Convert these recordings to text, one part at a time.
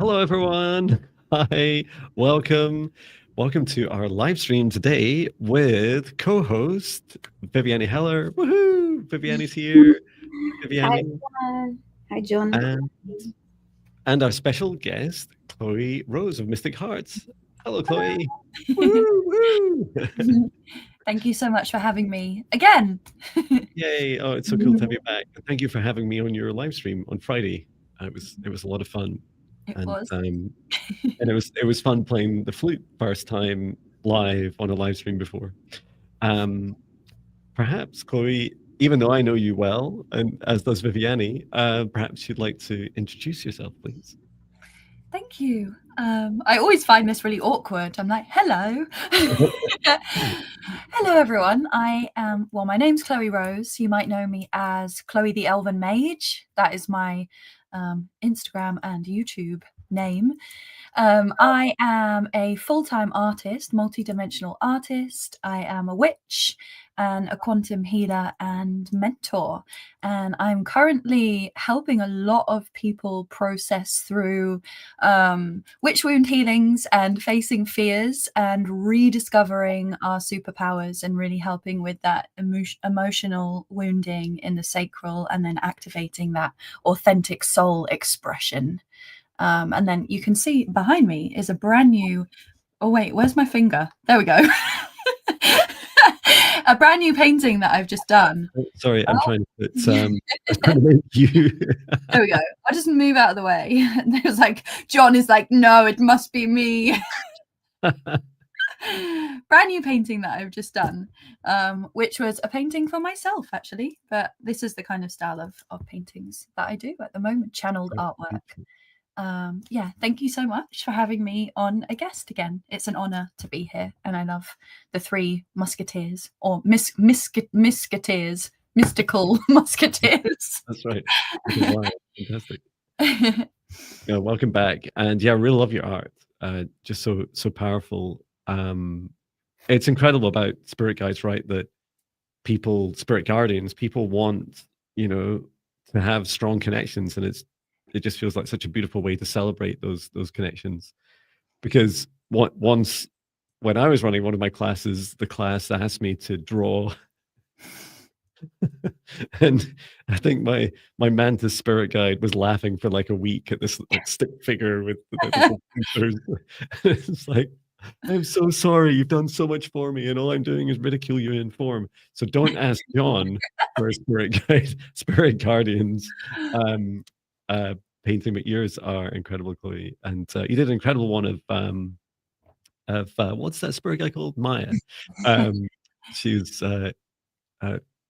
Hello, everyone. Hi, welcome. Welcome to our live stream today with co-host Viviane Heller. Woohoo! Viviane's here. Hi, Viviane. hi, John. And, and our special guest, Chloe Rose of Mystic Hearts. Hello, Chloe. Woohoo! Woo! Thank you so much for having me again. Yay. Oh, it's so cool to have you back. Thank you for having me on your live stream on Friday. It was a lot of fun. It And was. and it was fun playing the flute first time live on a live stream before. Um, Perhaps Chloe, even though I know you well, and as does Viviane, perhaps you'd like to introduce yourself, please. Thank you. I always find this really awkward. I'm like, hello. Hello, everyone. My name's Chloe Rose. You might know me as Chloe the Elven Mage. That is my Instagram and YouTube name. I am a full-time artist, multi-dimensional artist. I am a witch and a quantum healer and mentor. And I'm currently helping a lot of people process through witch wound healings and facing fears and rediscovering our superpowers and really helping with that emotional wounding in the sacral and then activating that authentic soul expression. And then you can see behind me is a brand new, oh wait, where's my finger? There we go. A brand new painting that I've just done. Oh, sorry, I'm trying to make you. There we go. I'll just move out of the way. And it was like, John is like, no, it must be me. Brand new painting that I've just done, which was a painting for myself, actually. But this is the kind of style of paintings that I do at the moment, channeled artwork. Thank you so much for having me on a guest again. It's an honor to be here, and I love the three musketeers or musketeers, mystical musketeers. That's right. Wow, fantastic. Yeah, welcome back, and yeah, I really love your art. Just so powerful. It's incredible about spirit guides, right? That spirit guardians, people want to have strong connections, and it just feels like such a beautiful way to celebrate those connections. Because once when I was running one of my classes, the class asked me to draw, and I think my mantis spirit guide was laughing for like a week at this like stick figure with the pictures. It's like, I'm so sorry, you've done so much for me, and all I'm doing is ridicule you in form. So don't ask John for a spirit guide, spirit guardians. Painting, but yours are incredible, Chloe. And you did an incredible one of what's that spirit guy called? Maya. She's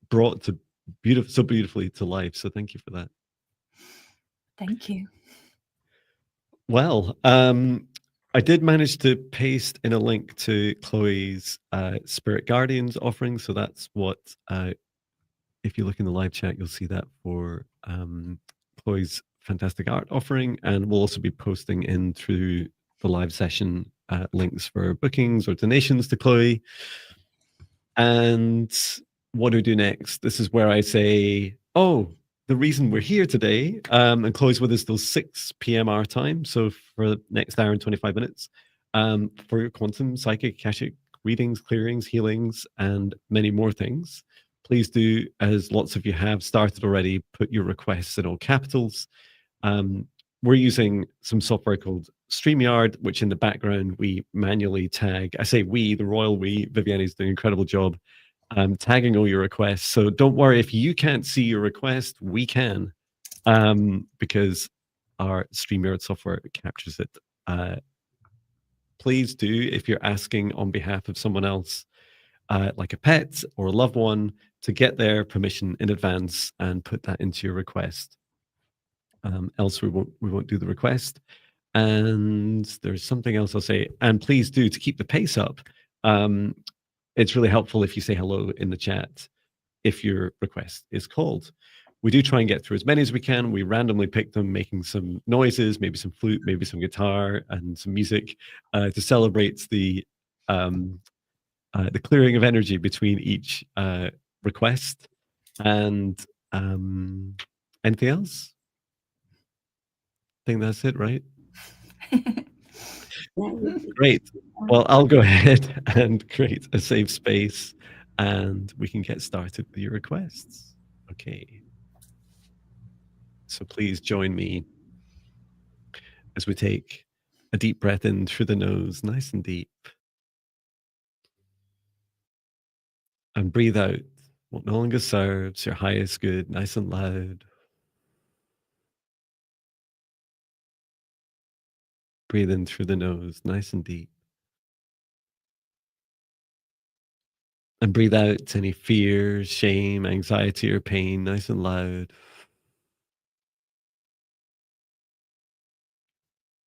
brought so beautifully to life. So thank you for that. Thank you. Well, I did manage to paste in a link to Chloe's Spirit Guardians offering. So that's what, if you look in the live chat, you'll see that for Chloe's fantastic art offering. And we'll also be posting in through the live session links for bookings or donations to Chloe. And what do we do next? This is where I say, oh, the reason we're here today, and Chloe's with us till 6 p.m. our time, so for the next hour and 25 minutes, for your quantum, psychic, Akashic readings, clearings, healings, and many more things. Please do, as lots of you have started already, put your requests in all capitals. We're using some software called StreamYard, which in the background we manually tag. I say we, the royal we. Viviane's doing an incredible job tagging all your requests. So don't worry if you can't see your request, we can, because our StreamYard software captures it. Please do, if you're asking on behalf of someone else, like a pet or a loved one, to get their permission in advance and put that into your request. Else we won't do the request. And there's something else I'll say. And please do, to keep the pace up, it's really helpful if you say hello in the chat if your request is called. We do try and get through as many as we can. We randomly pick them, making some noises, maybe some flute, maybe some guitar, and some music to celebrate the clearing of energy between each request. And anything else? I think that's it, right? That would be Great. Well, I'll go ahead and create a safe space and we can get started with your requests. Okay. So please join me as we take a deep breath in through the nose, nice and deep. And breathe out what no longer serves your highest good, nice and loud. Breathe in through the nose, nice and deep. And breathe out any fear, shame, anxiety, or pain, nice and loud.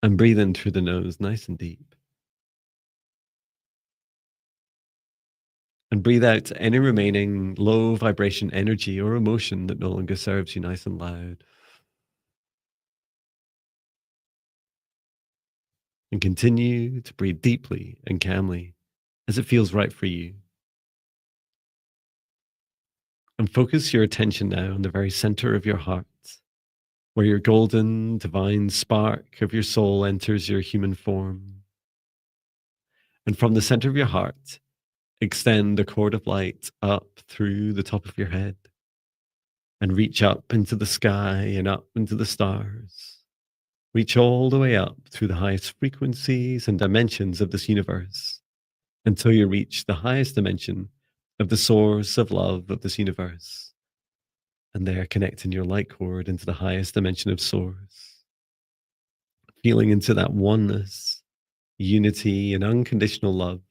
And breathe in through the nose, nice and deep. And breathe out any remaining low vibration energy or emotion that no longer serves you, nice and loud. And continue to breathe deeply and calmly as it feels right for you. And focus your attention now on the very center of your heart, where your golden, divine spark of your soul enters your human form. And from the center of your heart, extend a cord of light up through the top of your head and reach up into the sky and up into the stars. Reach all the way up through the highest frequencies and dimensions of this universe until you reach the highest dimension of the source of love of this universe. And there, connecting your light cord into the highest dimension of source, feeling into that oneness, unity, and unconditional love.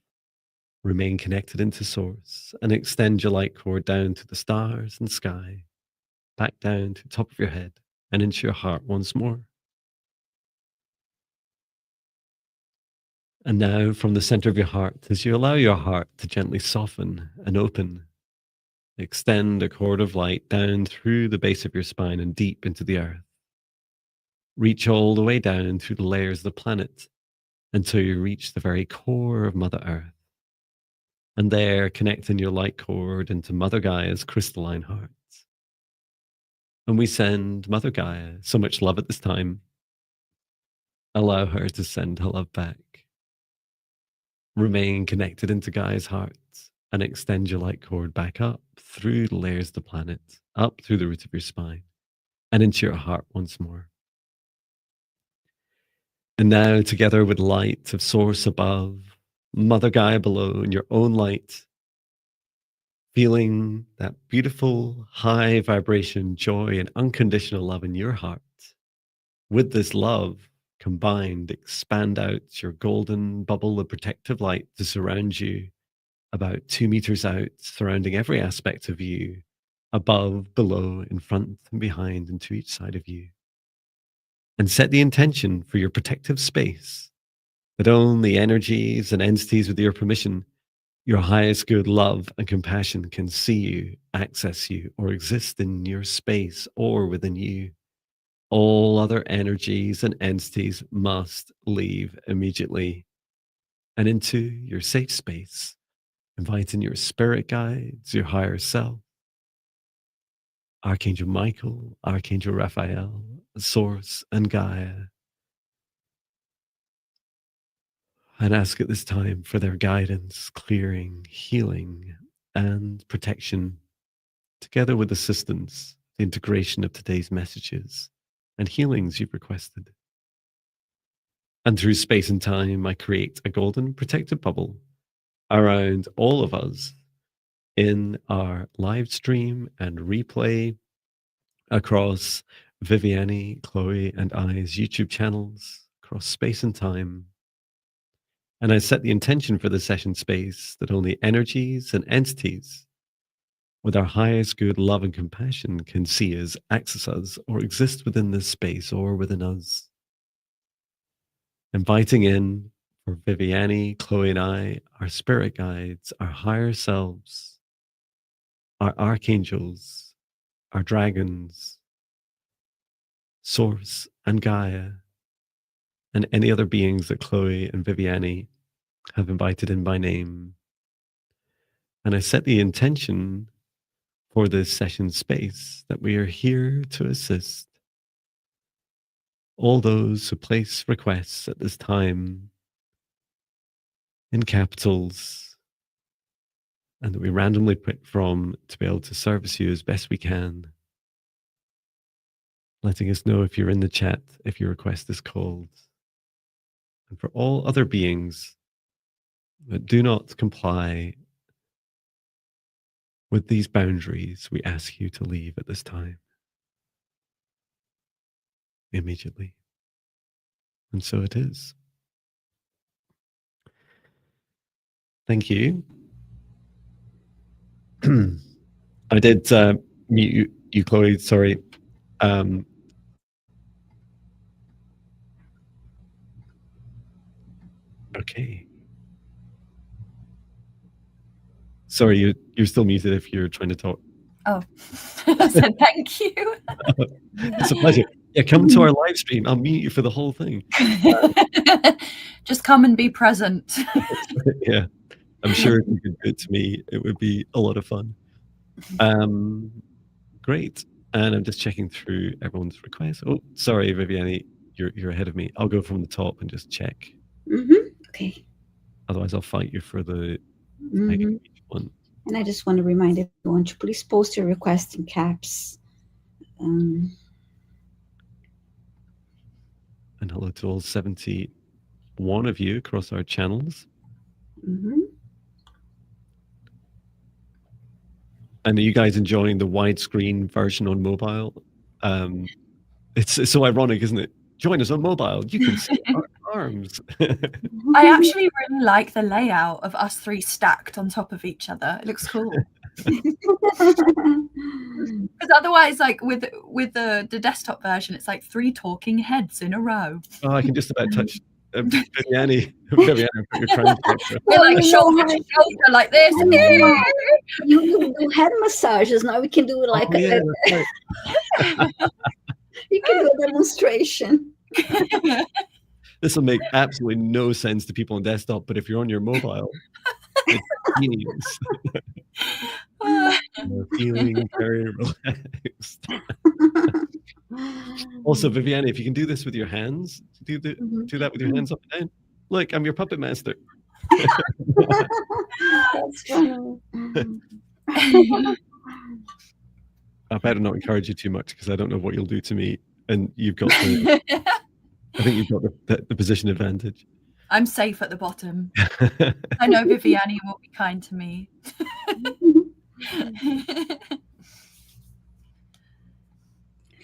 Remain connected into source and extend your light cord down to the stars and sky, back down to the top of your head and into your heart once more. And now from the center of your heart, as you allow your heart to gently soften and open, extend a cord of light down through the base of your spine and deep into the earth. Reach all the way down through the layers of the planet until you reach the very core of Mother Earth. And there, connecting your light cord into Mother Gaia's crystalline heart. And we send Mother Gaia so much love at this time. Allow her to send her love back. Remain connected into Gaia's heart and extend your light cord back up through the layers of the planet, up through the root of your spine, and into your heart once more. And now, together with light of Source above, Mother Gaia below, and your own light, feeling that beautiful high vibration, joy, and unconditional love in your heart. With this love combined, expand out your golden bubble of protective light to surround you about 2 meters out, surrounding every aspect of you, above, below, in front, and behind, and to each side of you. And set the intention for your protective space that only energies and entities with your permission, your highest good love and compassion can see you, access you, or exist in your space or within you. All other energies and entities must leave immediately and into your safe space, inviting your spirit guides, your higher self, Archangel Michael, Archangel Raphael, Source, and Gaia. And ask at this time for their guidance, clearing, healing, and protection, together with assistance, the integration of today's messages and healings you've requested. And through space and time, I create a golden protective bubble around all of us in our live stream and replay across Viviane, Chloe, and I's YouTube channels, across space and time. And I set the intention for the session space that only energies and entities with our highest good love and compassion can see us, access us, or exist within this space or within us. Inviting in for Viviane, Chloe, and I, our spirit guides, our higher selves, our archangels, our dragons, Source, and Gaia, and any other beings that Chloe and Viviane have invited in by name. And I set the intention for this session space that we are here to assist all those who place requests at this time in capitals and that we randomly pick from to be able to service you as best we can, letting us know if you're in the chat, if your request is called. And for all other beings that do not comply with these boundaries, we ask you to leave at this time. Immediately. And so it is. Thank you. I did mute you, Chloe. Sorry. Okay. Sorry, you're still muted if you're trying to talk. Oh, I said thank you. It's a pleasure. Yeah, come to our live stream. I'll mute you for the whole thing. Just come and be present. Yeah, I'm sure if you could do it to me, it would be a lot of fun. Great. And I'm just checking through everyone's requests. Oh, sorry, Viviane, you're ahead of me. I'll go from the top and just check. Okay. Otherwise, I'll fight you for the one. And I just want to remind everyone to please post your request in caps. And hello to all 71 of you across our channels. And are you guys enjoying the widescreen version on mobile? It's so ironic, isn't it? Join us on mobile. You can see our arms. I actually really like the layout of us three stacked on top of each other. It looks cool. Because otherwise, like with the desktop version, it's like 3 talking heads in a row. Oh, I can just about touch Viviane. Put your crown. We're like shoulder to shoulder like this. You can do head massages. Now we can do like right. You can do a demonstration. This will make absolutely no sense to people on desktop, but if you're on your mobile, it's genius. You're feeling very relaxed. Also, Viviane, if you can do this with your hands, do that with your hands up and down. Look, I'm your puppet master. That's funny. I better not encourage you too much because I don't know what you'll do to me, and you've got the. I think you've got the position advantage. I'm safe at the bottom. I know Viviane will be kind to me.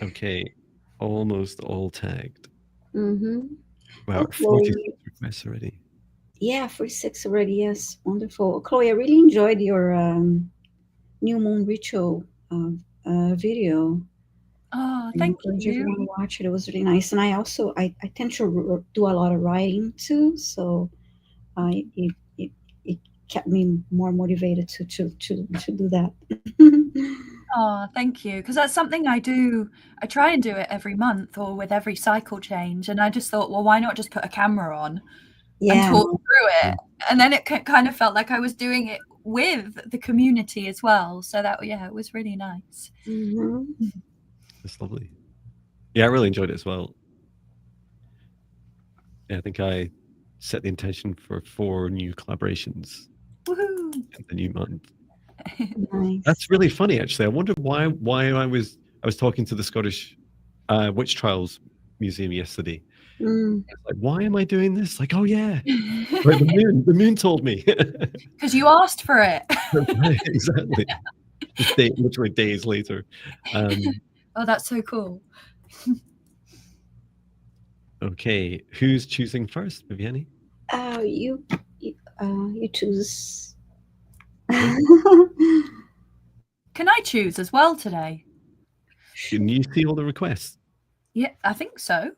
Okay, almost all tagged. Wow, 46 requests already. Yeah, 46 already. Yes, wonderful. Chloe, I really enjoyed your new moon ritual video. Oh, thank you. If you want to watch it, it was really nice. And I also I tend to do a lot of writing too, so it kept me more motivated to do that. Oh, thank you. Because that's something I do. I try and do it every month or with every cycle change. And I just thought, well, why not just put a camera on and talk through it? And then it kind of felt like I was doing it with the community as well. So that, yeah, it was really nice. That's lovely. Yeah, I really enjoyed it as well. Yeah, I think I set the intention for 4 new collaborations in the new month. Nice. That's really funny, actually. I wonder why I was talking to the Scottish Witch Trials Museum yesterday. Like, why am I doing this? Like, oh yeah, right, the moon told me. Because you asked for it. Right, exactly. Just literally days later. Oh, that's so cool. Okay, who's choosing first, Viviane? You choose. Can I choose as well today? Can you see all the requests? Yeah, I think so.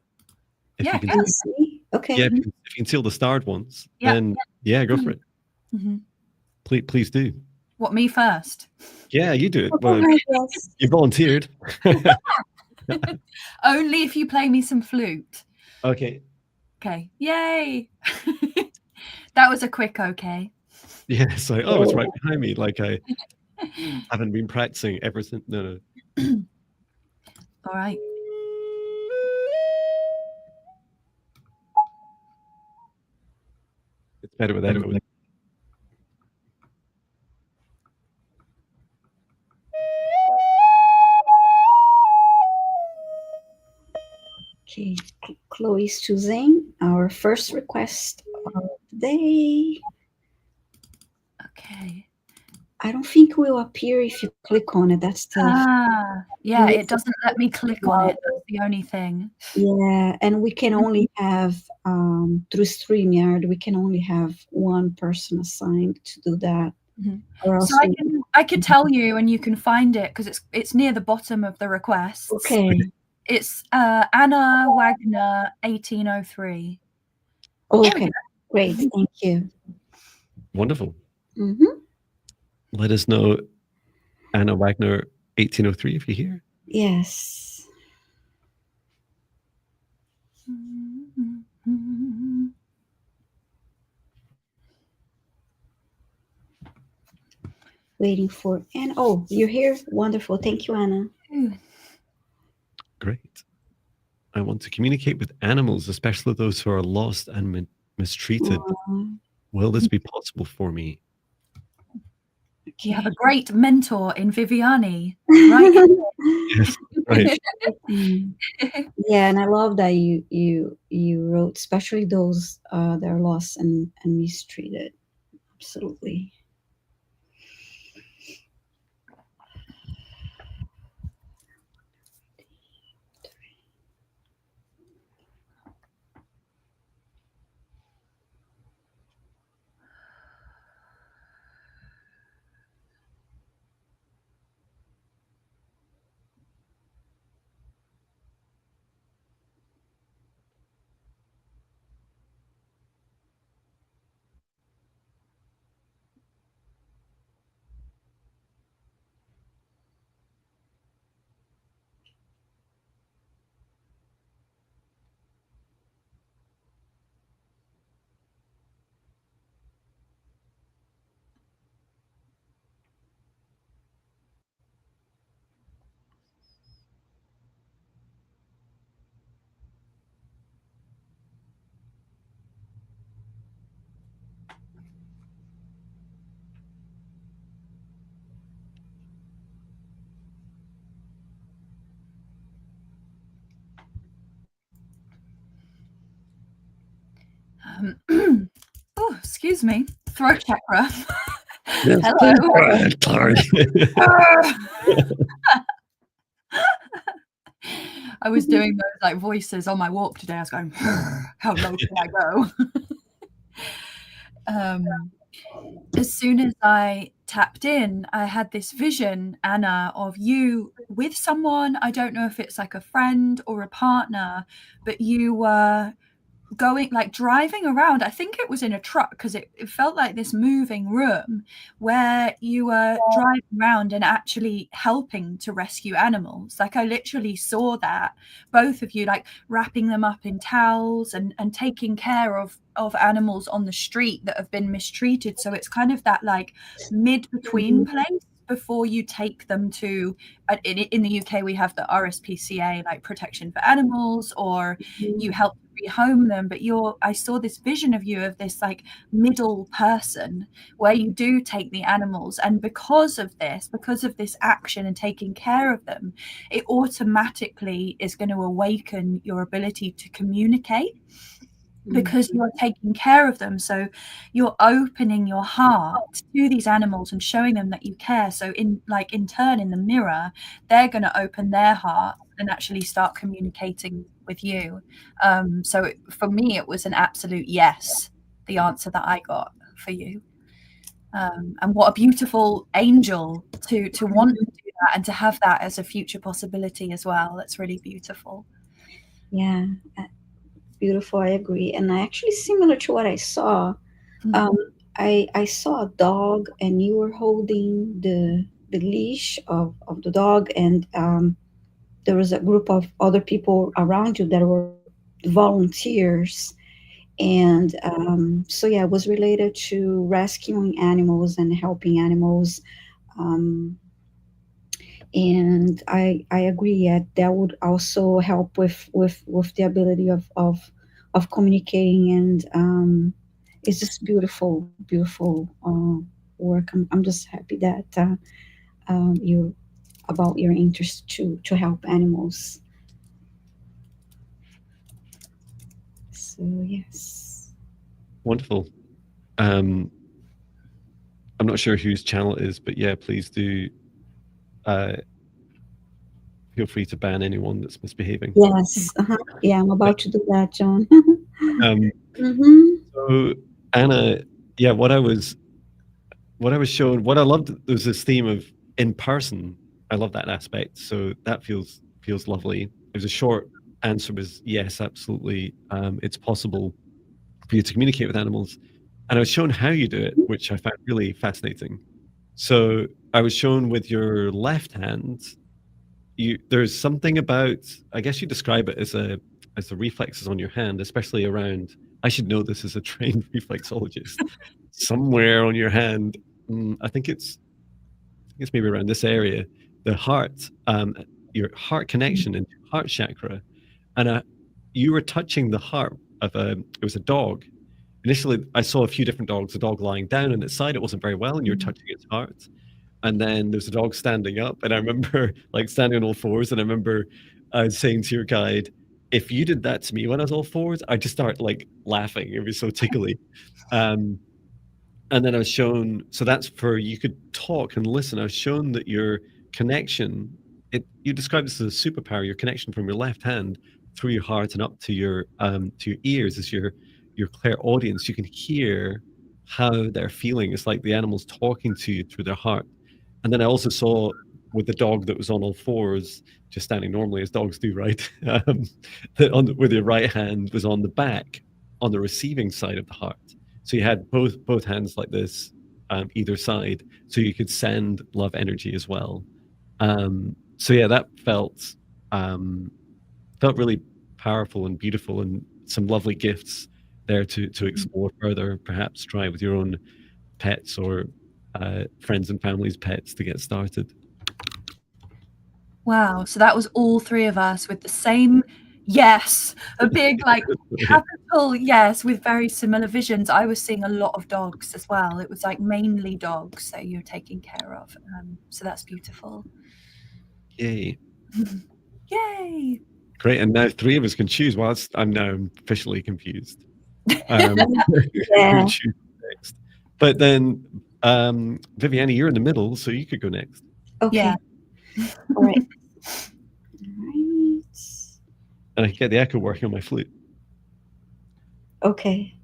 If yeah, you can see. Okay. Yeah, if you can see all the starred ones, then yeah, go for it. Please do. What, me first? Yeah, you do it. Well, you volunteered. Only if you play me some flute. Okay. Okay. Yay. That was a quick okay. Yeah, so it's right behind me. Like I haven't been practicing ever since. No. All right. It's better with echo. Okay, Chloe's choosing our first request of the day. Okay. I don't think it will appear if you click on it. That's the Yeah, it doesn't let me click on it. That's the only thing. yeah, and we can only have through StreamYard, we can only have one person assigned to do that. Or else So I could tell you, and you can find it because it's near the bottom of the requests. okay. It's Anna Wagner 1803. Okay, great. Thank you. Wonderful. Mm-hmm. Let us know, Anna Wagner 1803, if you're here. Yes. Waiting for Anna. Oh, you're here. Wonderful. Thank you, Anna. Great. I want to communicate with animals, especially those who are lost and mistreated. Will this be possible for me? You have a great mentor in Viviane, right? Yes, right. Yeah, and I love that you wrote, especially those that are lost and mistreated. Absolutely. Oh, excuse me. Throat chakra. Yes, Hello. Chloe. I was doing those like voices on my walk today. I was going, how low can I go? As soon as I tapped in, I had this vision, Anna, of you with someone. I don't know if it's like a friend or a partner, but you were going like driving around. I think it was in a truck because it felt like this moving room where you were driving around and actually helping to rescue animals. Like I literally saw that, both of you like wrapping them up in towels and taking care of animals on the street that have been mistreated. So it's kind of that like mid between place before you take them to in the UK we have the RSPCA, like protection for animals, or you help rehome them, but I saw this vision of you of this like middle person where you do take the animals, and because of this action and taking care of them, it automatically is going to awaken your ability to communicate because you're taking care of them. So you're opening your heart to these animals and showing them that you care. So in turn, in the mirror, they're going to open their heart and actually start communicating with you. So for me, it was an absolute yes, the answer that I got for you. And what a beautiful angel to want to do that and to have that as a future possibility as well. That's really beautiful. Yeah, beautiful. I agree. And actually, similar to what I saw, I saw a dog, and you were holding the leash of the dog, and there was a group of other people around you that were volunteers. And so yeah, it was related to rescuing animals and helping animals. And I agree. Yeah, that would also help with the ability of communicating it's just beautiful, beautiful work. I'm just happy that you about your interest to help animals. So yes. Wonderful. I'm not sure whose channel it is, but yeah, please do feel free to ban anyone that's misbehaving. Yes. Yeah, I'm about to do that, John. Um, Mm-hmm. so Anna, yeah, what I was shown, what I loved, there was this theme of in person. I love that aspect. So that feels lovely. It was a short answer was yes, absolutely. It's possible for you to communicate with animals. And I was shown how you do it, which I found really fascinating. So I was shown with your left hand, there's something about, I guess you describe it as the reflexes on your hand, especially around, I should know this as a trained reflexologist, somewhere on your hand, I think it's maybe around this area, the heart, your heart connection and heart chakra. And you were touching the heart of it was a dog. Initially, I saw a few different dogs, a dog lying down on its side, it wasn't very well, and you're touching its heart. And then there's a dog standing up, and I remember like standing on all fours, and I remember saying to your guide, if you did that to me when I was all fours, I'd just start like laughing. It was so tickly. Um, and then I was shown, so that's for you could talk and listen. I was shown that your connection, you described this as a superpower, your connection from your left hand through your heart and up to your ears is your clairaudience. You can hear how they're feeling. It's like the animals talking to you through their heart. And then I also saw with the dog that was on all fours, just standing normally as dogs do, right? That with your right hand was on the back, on the receiving side of the heart. So you had both hands like this, either side, so you could send love energy as well. So yeah, that felt really powerful and beautiful, and some lovely gifts there to explore further. Perhaps try with your own pets or friends and family's pets to get started. Wow. So that was all three of us with the same yes, a big like capital yes with very similar visions. I was seeing a lot of dogs as well. It was like mainly dogs that you're taking care of. So that's beautiful. Yay. Yay. Great. And now three of us can choose. Well, I'm now officially confused. Yeah. Who choose next? But then, Viviane, you're in the middle, so you could go next. Okay. Yeah. All right. All right. And I can get the echo working on my flute. Okay.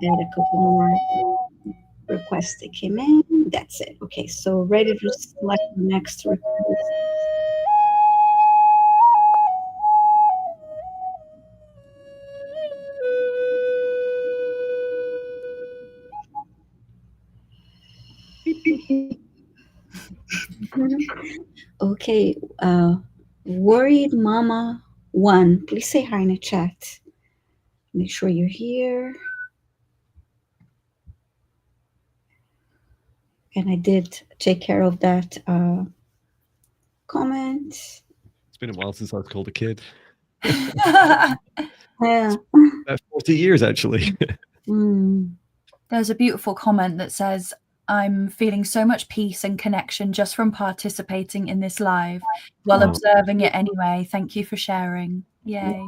Add a couple more requests that came in. That's it. Okay, so ready to select the next request. Okay, worried mama 1, please say hi in the chat. Make sure you're here. And I did take care of that comment. It's been a while since I was called a kid. Yeah. About 40 years, actually. There's a beautiful comment that says, I'm feeling so much peace and connection just from participating in this live while observing it anyway. Thank you for sharing. Yay.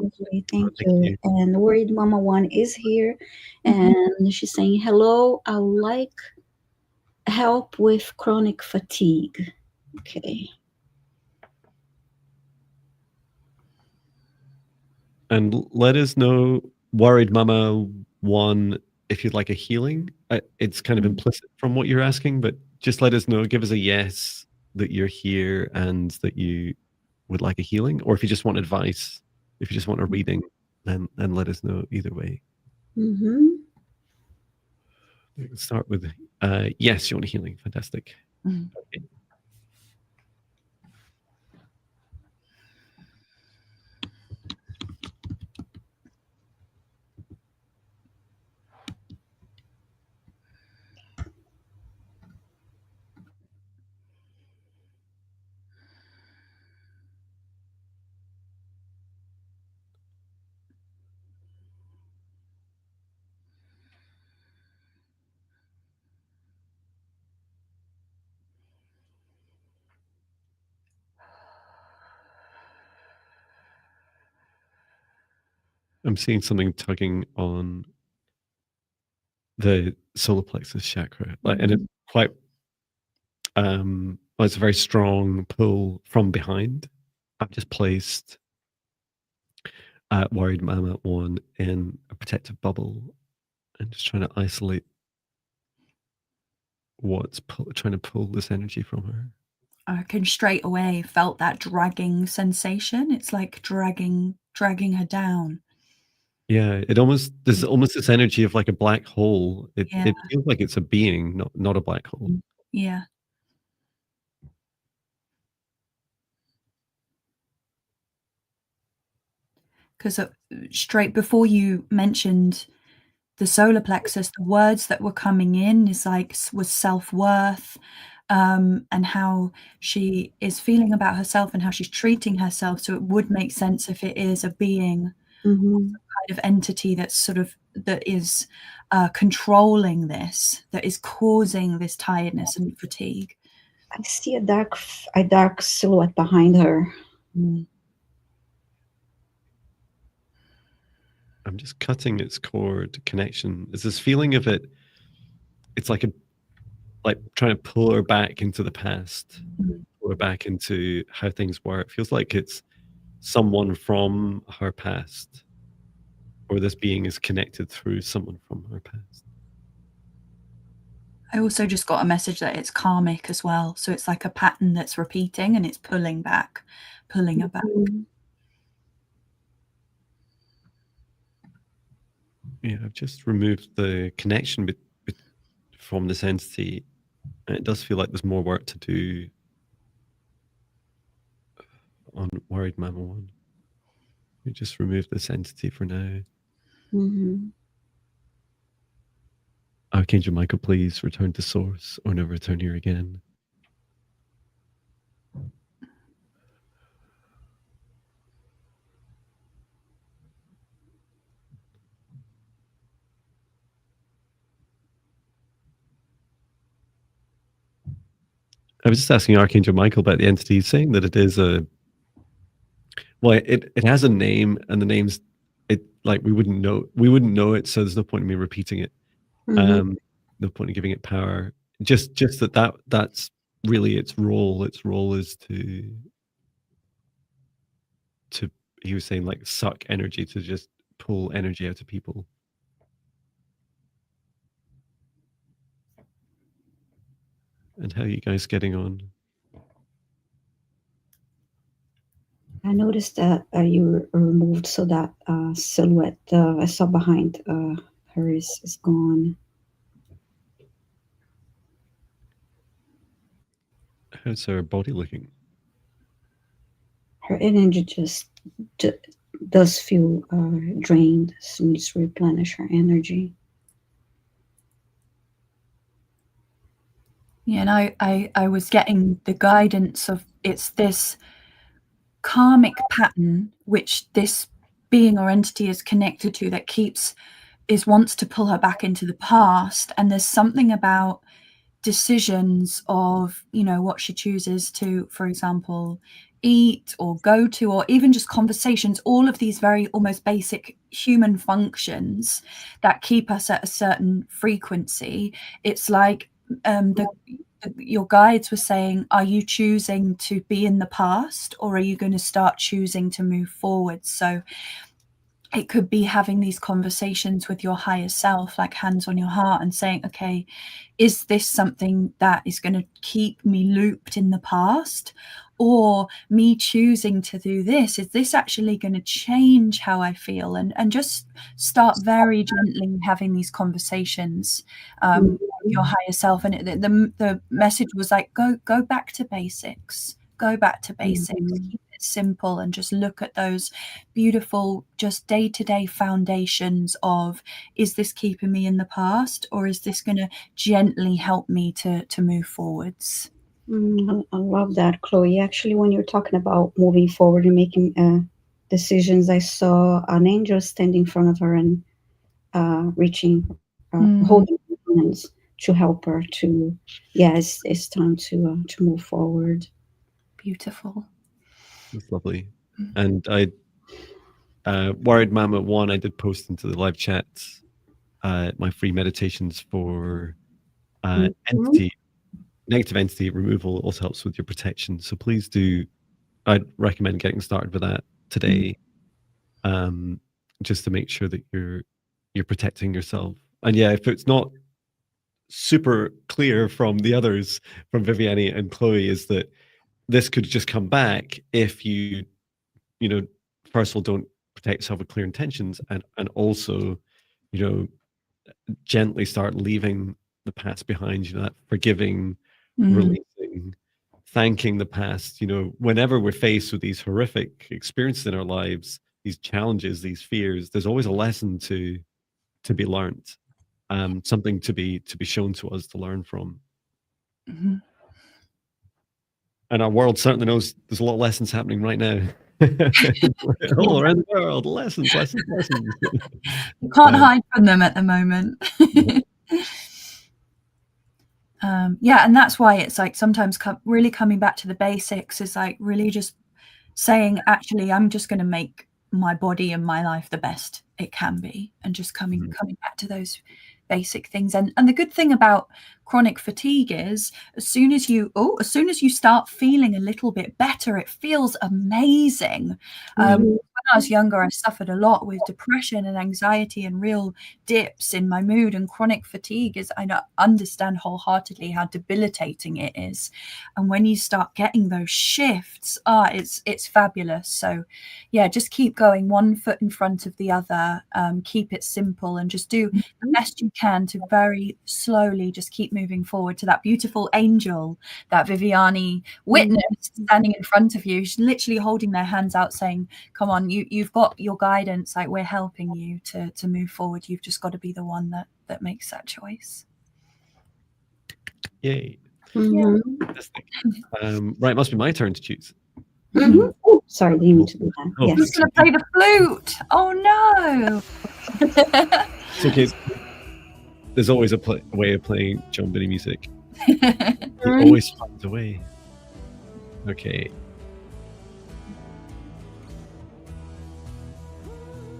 Thank you. And worried mama 1 is here, and she's saying, hello, I would like help with chronic fatigue. Okay. And let us know, worried mama 1, if you'd like a healing. It's kind of implicit from what you're asking, but just let us know, give us a yes that you're here and that you would like a healing, or if you just want advice, if you just want a reading, then let us know either way. Let's start with yes, you want a healing. Fantastic. Okay. I'm seeing something tugging on the solar plexus chakra, and it's quite well, it's a very strong pull from behind. I've just placed Worried Mama 1 in a protective bubble and just trying to isolate what's trying to pull this energy from her. I can straight away felt that dragging sensation. It's like dragging her down. Yeah, there's almost this energy of like a black hole. It Yeah. feels like it's a being, not a black hole. Yeah. Because straight before you mentioned the solar plexus, the words that were coming in was self-worth, and how she is feeling about herself and how she's treating herself. So it would make sense if it is a being, some kind of entity that is controlling this, that is causing this tiredness and fatigue. I see a dark silhouette behind her. I'm just cutting its cord connection. It's this feeling of it. It's like trying to pull her back into the past, pull her back into how things were. It feels like it's someone from her past, or this being is connected through someone from her past. I also just got a message that it's karmic as well. So it's like a pattern that's repeating and it's pulling her back. Yeah, I've just removed the connection from this entity, and it does feel like there's more work to do on Worried Mama 1. We just remove this entity for now. Archangel Michael, please return to source or never return here again. I was just asking Archangel Michael about the entity, saying that it is it has a name, and the name's we wouldn't know it, so there's no point in me repeating it. No point in giving it power. Just that's really its role. Its role is to he was saying like suck energy, to just pull energy out of people. And how are you guys getting on? I noticed that you removed, so that silhouette I saw behind her is gone. How's her body looking? Her energy just does feel drained. So needs to replenish her energy. Yeah, and I was getting the guidance of it's this karmic pattern which this being or entity is connected to that wants to pull her back into the past. And there's something about decisions of, what she chooses to, for example, eat or go to, or even just conversations, all of these very almost basic human functions that keep us at a certain frequency. It's like your guides were saying, are you choosing to be in the past, or are you going to start choosing to move forward? So it could be having these conversations with your higher self, like hands on your heart, and saying, okay, is this something that is going to keep me looped in the past? Or me choosing to do this, is this actually going to change how I feel? And just start very gently having these conversations with your higher self. And the message was like, go back to basics. Go back to basics. Keep it simple and just look at those beautiful, just day-to-day foundations of, is this keeping me in the past, or is this going to gently help me to move forwards? I love that, Chloe. Actually, when you're talking about moving forward and making decisions, I saw an angel standing in front of her and reaching, holding her hands to help her to, it's time to move forward. Beautiful. That's lovely. And Worried Mama 1, I did post into the live chat my free meditations for negative entity removal. It also helps with your protection. So please do, I'd recommend getting started with that today, just to make sure that you're protecting yourself. And yeah, if it's not super clear from the others, from Viviane and Chloe, is that this could just come back if you first of all don't protect yourself with clear intentions, and also gently start leaving the past behind, that forgiving, releasing, thanking the past. Whenever we're faced with these horrific experiences in our lives, these challenges, these fears, there's always a lesson to be learned, something to be shown to us to learn from. And our world certainly knows there's a lot of lessons happening right now. All around the world, lessons. You can't hide from them at the moment. Yeah, and that's why it's like sometimes really coming back to the basics is like really just saying, actually, I'm just going to make my body and my life the best it can be, and just coming back to those basic things. And the good thing about chronic fatigue is as soon as you start feeling a little bit better, it feels amazing. When I was younger, I suffered a lot with depression and anxiety and real dips in my mood, and chronic fatigue is, I understand wholeheartedly how debilitating it is. And when you start getting those shifts, it's fabulous. So yeah, just keep going one foot in front of the other, keep it simple, and just do the best you can to very slowly just keep moving forward to that beautiful angel that Viviane witnessed standing in front of you. She's literally holding their hands out saying, come on, you've got your guidance, like we're helping you to move forward. You've just got to be the one that makes that choice. Yay. Mm-hmm. Right, it must be my turn to choose. Mm-hmm. Oh, sorry, didn't mean to do that. Oh. Yes. Who's going to play the flute? Oh no. It's okay. There's always a way of playing John Binnie music. He always finds a way. Okay.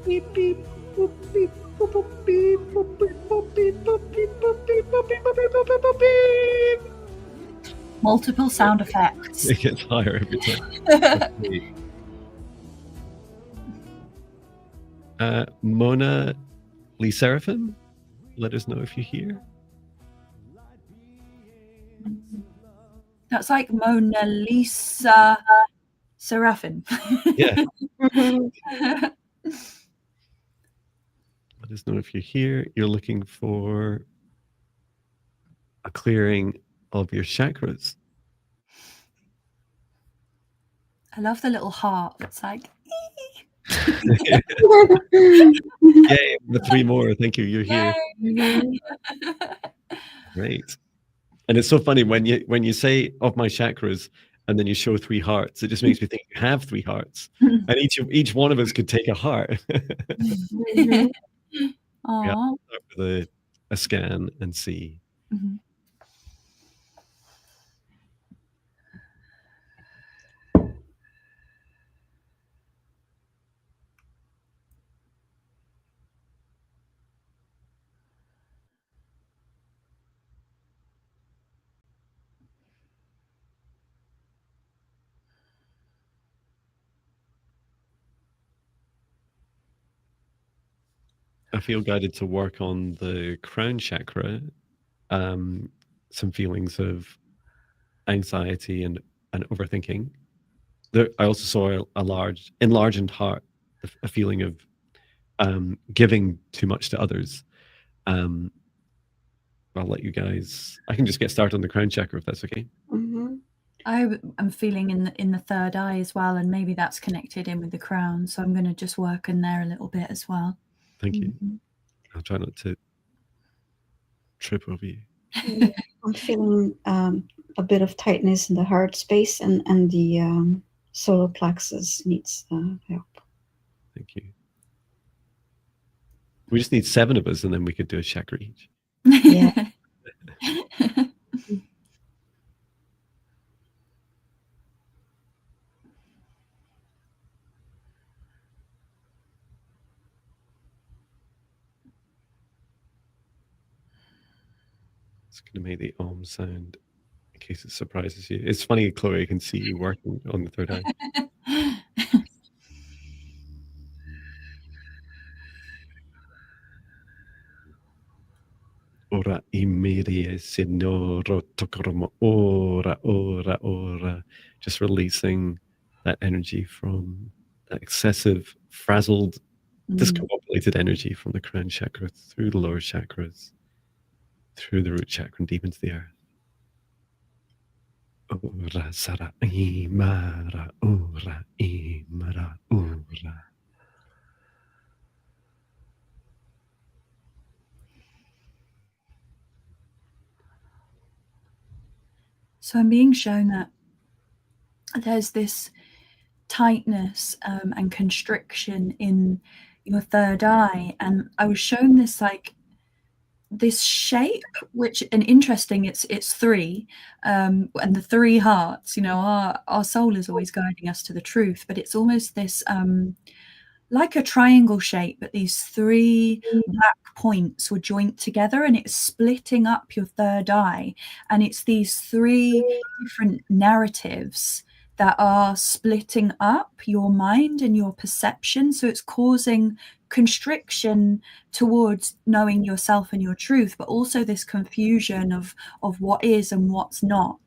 Beep, beep, boop, beep, boop, boop, beep, boop, beep, boop, beep, boop, beep, boop, beep, boop, beep, boop, beep, boop, beep, boop, beep. Multiple sound effects. It gets higher every time. Okay. Mona Lee Seraphim, let us know if you're here. That's like Mona Lisa Seraphim. Yeah. Let us know if you're here. You're looking for a clearing of your chakras. I love the little heart. It's like, Yay, the 3 more. Thank you. You're here. Great. And it's so funny when you say of my chakras and then you show 3 hearts, it just makes me think you have 3 hearts. And each one of us could take a heart. Aww. Yeah, start with a scan and see. I feel guided to work on the crown chakra, some feelings of anxiety and overthinking. I also saw a large enlarged heart, a feeling of giving too much to others. I'll let you guys, I can just get started on the crown chakra if that's okay. I'm feeling in the third eye as well, and maybe that's connected in with the crown, so I'm going to just work in there a little bit as well. Thank you. I'll try not to trip over you. Yeah, I'm feeling a bit of tightness in the heart space, and the solar plexus needs help. Thank you. We just need 7 of us, and then we could do a chakra each. Yeah. Just going to make the om sound in case it surprises you. It's funny, Chloe, I can see you working on the third eye. Ora imerie sinoro tokoroma ora ora ora. Just releasing that energy from that excessive, frazzled, discombobulated energy from the crown chakra through the lower chakras, through the root chakra and deep into the earth. Ora sara imara ora imara ora. So I'm being shown that there's this tightness and constriction in your third eye, and I was shown this like this shape, which, and interesting, it's three, and the three hearts. You know, our soul is always guiding us to the truth, but it's almost this like a triangle shape, but these three black points were joined together, and it's splitting up your third eye, and it's these three different narratives that are splitting up your mind and your perception. So it's causing constriction towards knowing yourself and your truth, but also this confusion of what is and what's not.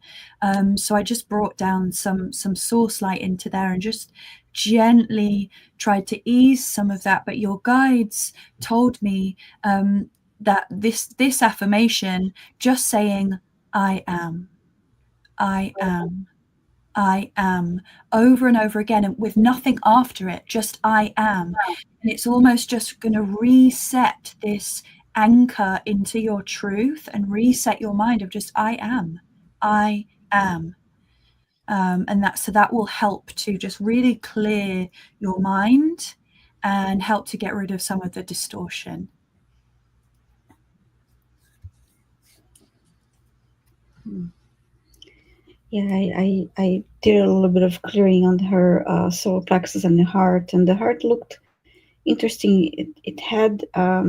So I just brought down some source light into there and just gently tried to ease some of that. But your guides told me that this affirmation, just saying I am, over and over again, and with nothing after it, just I am. And it's almost just going to reset this anchor into your truth and reset your mind of just I am. And that will help to just really clear your mind and help to get rid of some of the distortion. Yeah, I did a little bit of clearing on her solar plexus and the heart looked interesting. It had a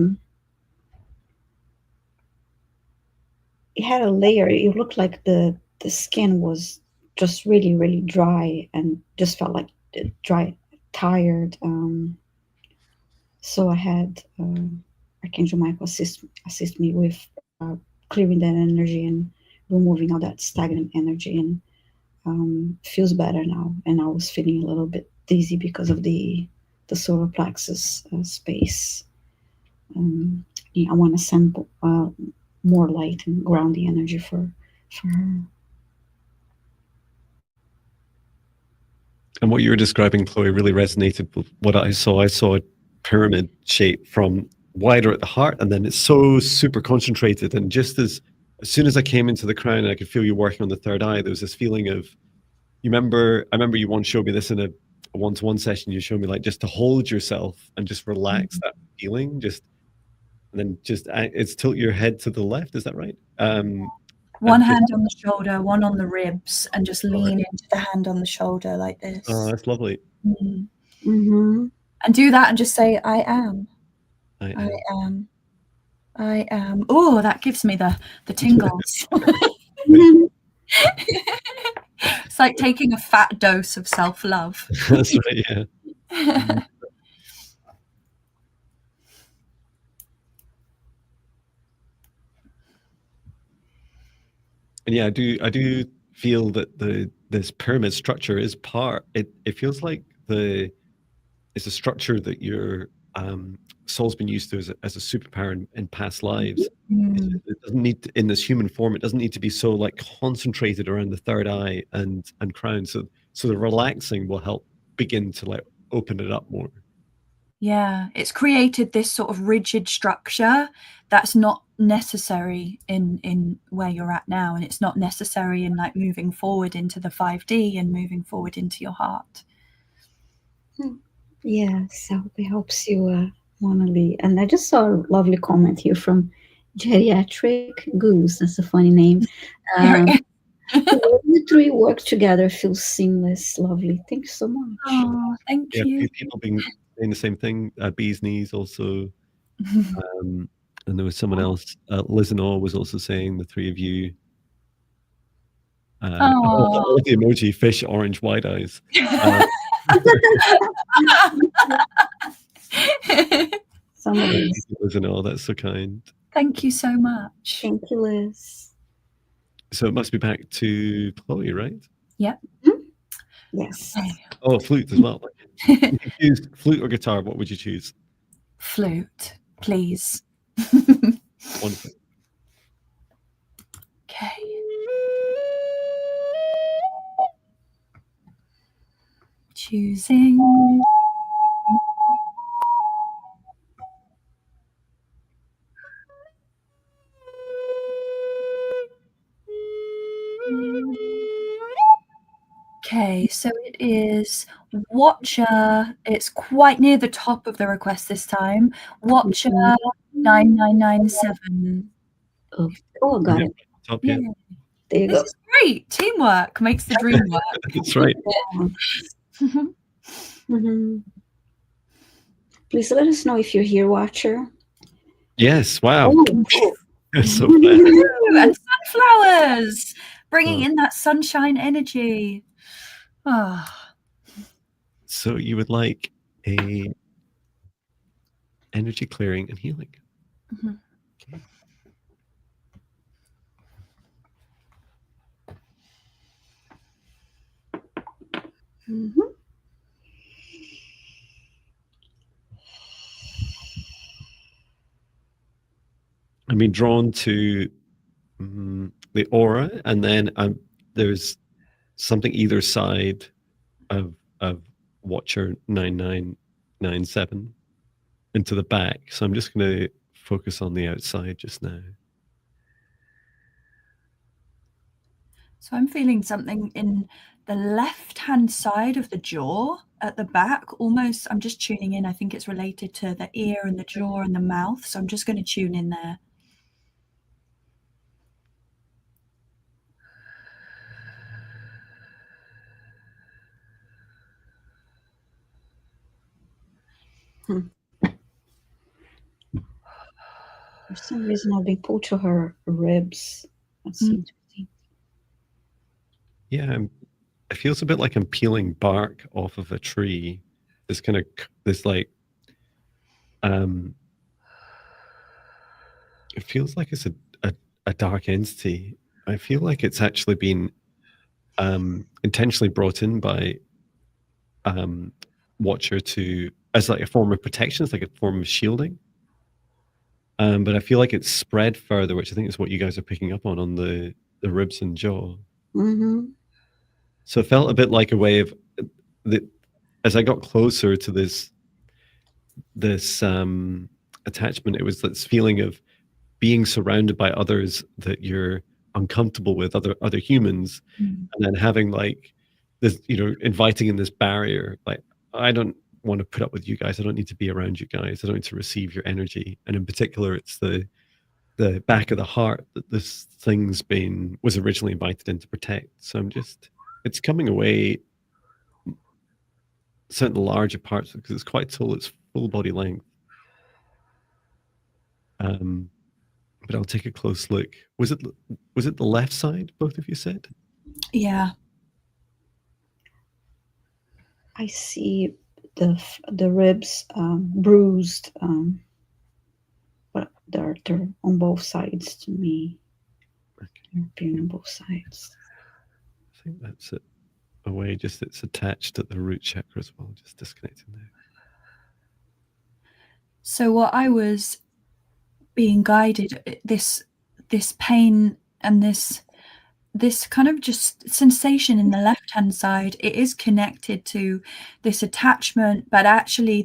layer. It looked like the skin was just really, really dry and just felt like dry, tired. So I had Archangel Michael assist me with clearing that energy and removing all that stagnant energy, and feels better now. And I was feeling a little bit dizzy because of the solar plexus space. I want to send more light and ground the energy for her. And what you were describing, Chloe, really resonated with what I saw. I saw a pyramid shape from wider at the heart, and then it's so super concentrated. And just as soon as I came into the crown, I could feel you working on the third eye. There was this feeling of, I remember you once showed me this in a one-to-one session. You showed me like just to hold yourself and just relax that feeling, it's tilt your head to the left. Is that right? One hand on the shoulder, one on the ribs, and just lean into the hand on the shoulder like this. Oh, that's lovely. Mm-hmm. And do that and just say, I am. I am. I am. Oh, that gives me the tingles. It's like taking a fat dose of self-love. That's right, yeah. And yeah, I do feel that this pyramid structure is it feels like it's a structure that your soul's been used to as a superpower in past lives. It doesn't need in this human form, it doesn't need to be so like concentrated around the third eye and crown. So the relaxing will help begin to like open it up more. Yeah, it's created this sort of rigid structure that's not necessary in where you're at now, and it's not necessary in like moving forward into the 5D and moving forward into your heart. Yeah, so it helps you want to be. And I just saw a lovely comment here from Geriatric Goose. That's a funny name. You three work together feels seamless. Lovely. Thanks so much. Oh, thank you. People being saying the same thing. Bee's knees also. And there was someone else, Liz and All was also saying the three of you. All the emoji, fish, orange, wide eyes. Somebody. Liz and All, that's so kind. Thank you so much. Thank you, Liz. So it must be back to Chloe, right? Yep. Yes. Oh, flute as well. You could choose flute or guitar. What would you choose? Flute, please. Wonderful. Okay. Choosing. Okay, so it is Watcher. It's quite near the top of the request this time. Watcher 9997. Oh, got it. Top, yeah. There you This go. is great. Teamwork makes the dream work. That's right. Mm-hmm. Please let us know if you're here, Watcher. Yes. Wow. Oh, cool. So glad. Ooh, and sunflowers, bringing in that sunshine energy. So you would like a energy clearing and healing. Mm-hmm. Okay. Mm-hmm. I've been drawn to the aura, and then there's something either side of Watcher 9997 into the back. So I'm just going to focus on the outside just now. So I'm feeling something in the left-hand side of the jaw at the back, almost. I'm just tuning in. I think it's related to the ear and the jaw and the mouth. So I'm just going to tune in there. For some reason, I've been pulled to her ribs. That's interesting. Yeah, it feels a bit like I'm peeling bark off of a tree. This kind of it feels like it's a dark entity. I feel like it's actually been intentionally brought in by Watcher as like a form of protection. It's like a form of shielding. But I feel like it's spread further, which I think is what you guys are picking up on the ribs and jaw. Mm-hmm. So it felt a bit like a way of as I got closer to this attachment, it was this feeling of being surrounded by others that you're uncomfortable with, other humans, and then having like this, inviting in this barrier. Like, I don't want to put up with you guys. I don't need to be around you guys. I don't need to receive your energy. And in particular, it's the back of the heart that this thing's was originally invited in to protect. So it's coming away certain larger parts because it's quite tall. It's full body length. But I'll take a close look. Was it the left side? Both of you said. Yeah. I see the ribs bruised, but they're on both sides to me. Okay. They're appearing on both sides. I think that's it. Away, just it's attached at the root chakra as well. Just disconnecting there. So what I was being guided, this pain and this kind of just sensation in the left hand side, it is connected to this attachment, but actually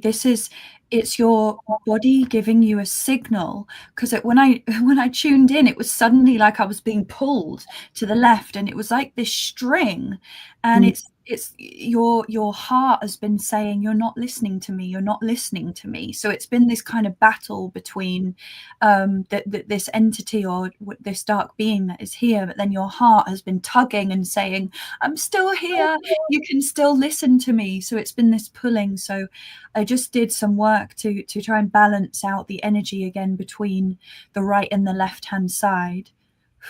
it's your body giving you a signal, because when I tuned in, it was suddenly like I was being pulled to the left, and it was like this string, and it's your heart has been saying, you're not listening to me, you're not listening to me. So it's been this kind of battle between this entity or this dark being that is here, but then your heart has been tugging and saying, I'm still here, you can still listen to me. So it's been this pulling. So I just did some work to try and balance out the energy again between the right and the left hand side.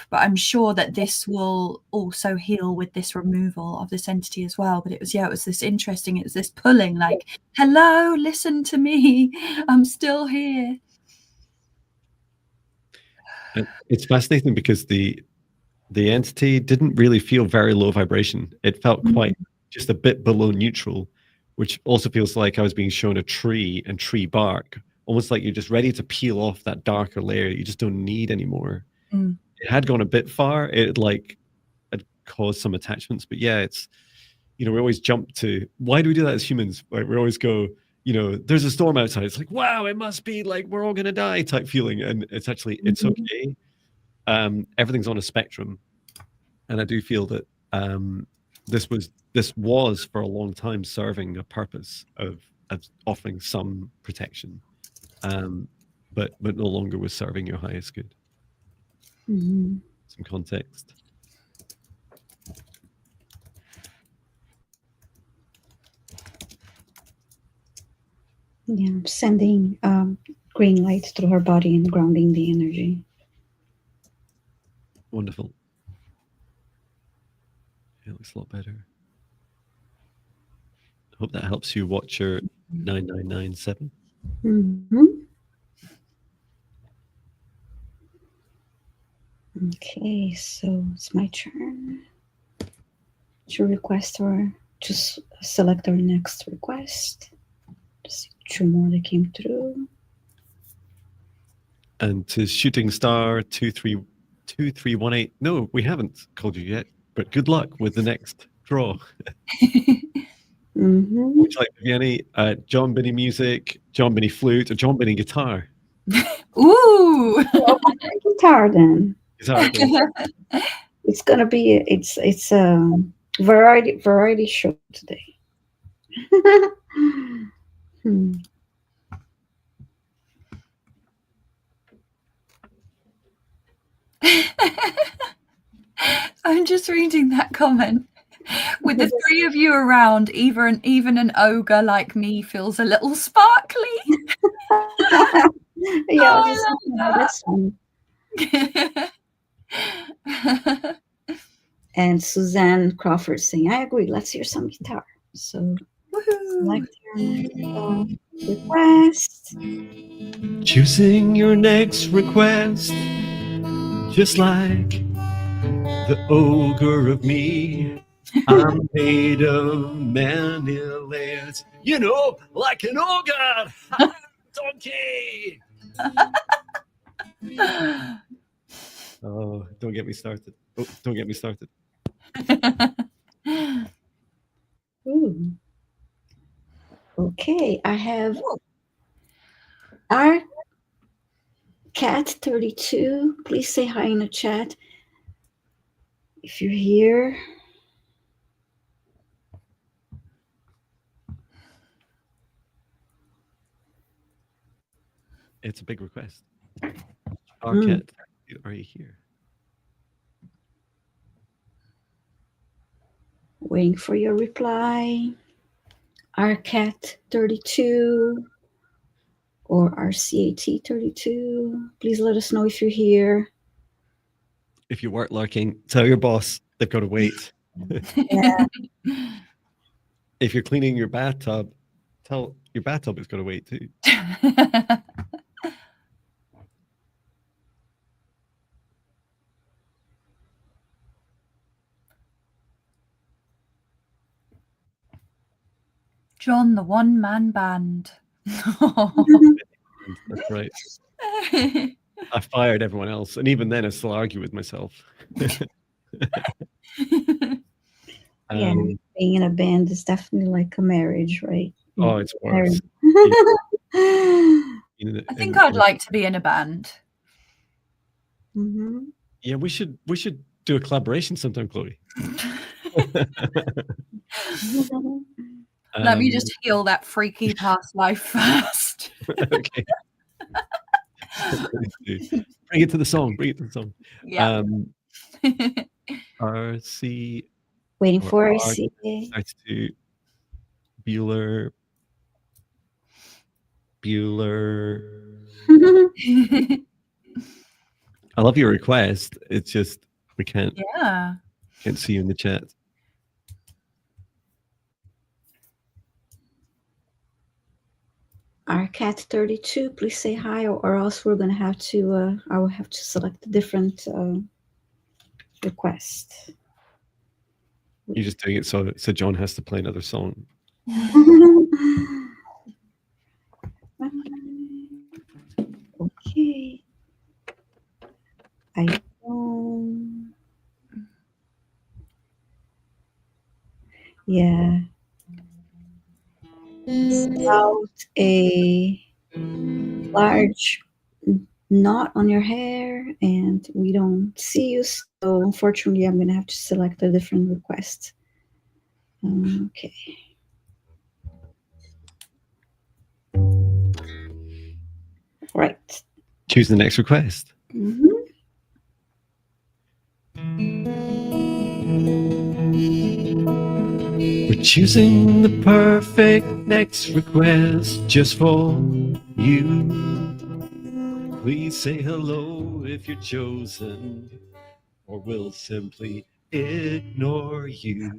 But I'm sure that this will also heal with this removal of this entity as well. But it was this interesting, it was this pulling, like, hello, listen to me, I'm still here. It's fascinating because the entity didn't really feel very low vibration. It felt quite just a bit below neutral, which also feels like I was being shown a tree and tree bark, almost like you're just ready to peel off that darker layer you just don't need anymore. It had gone a bit far. It had caused some attachments, but yeah, it's, we always jump to, why do we do that as humans? Like, we always go, there's a storm outside. It's like, wow, it must be like we're all gonna die type feeling, and it's actually it's okay. Everything's on a spectrum, and I do feel that this was for a long time serving a purpose of offering some protection, but no longer was serving your highest good. Some context. Yeah, sending green light through her body and grounding the energy. Wonderful. Yeah, it looks a lot better. I hope that helps you watch your 9997. Okay, so it's my turn to request or to select our next request. Just 2 more that came through. And to Shooting Star 2318. No, we haven't called you yet, but good luck with the next draw. Would you like Viviane, John Binney music, John Binney flute, or John Binney guitar? Ooh. Guitar then. Guitar. It's gonna be it's a variety show today. I'm just reading that comment. With the 3 of you around, even an ogre like me feels a little sparkly. Yeah, I love that's fun. And Suzanne Crawford saying, I agree, let's hear some guitar. So select your request. Choosing your next request, just like the ogre of me. I'm made of many layers, like an ogre. Donkey. Oh, don't get me started. Oh, don't get me started. Ooh. Okay, I have our cat 32. Please say hi in the chat if you're here. It's a big request. Our cat, are you here? Waiting for your reply. Our cat 32 or our CAT 32. Please let us know if you're here. If you weren't lurking, tell your boss they've got to wait. Yeah. If you're cleaning your bathtub, tell your bathtub it's got to wait too. John, the one-man band. That's right. I fired everyone else, and even then I still argue with myself. Yeah, being in a band is definitely like a marriage, right? Oh, it's worse. I think I'd like to be in a band. Mm-hmm. Yeah, we should do a collaboration sometime, Chloe. Let me just heal that freaky past life first. Okay. Bring it to the song. Bring it to the song. Yeah. RC. Waiting for R32. Bueller. I love your request. It's just we can't see you in the chat. Our cat 32, please say hi, or else we're gonna have to. I will have to select a different request. You're just doing it so John has to play another song. Okay. I don't. Yeah. About a large knot on your hair, and we don't see you. So unfortunately, I'm gonna have to select a different request. Okay. Right. Choose the next request. Mm-hmm. We're choosing the perfect next request just for you. Please say hello if you're chosen, or we'll simply ignore you.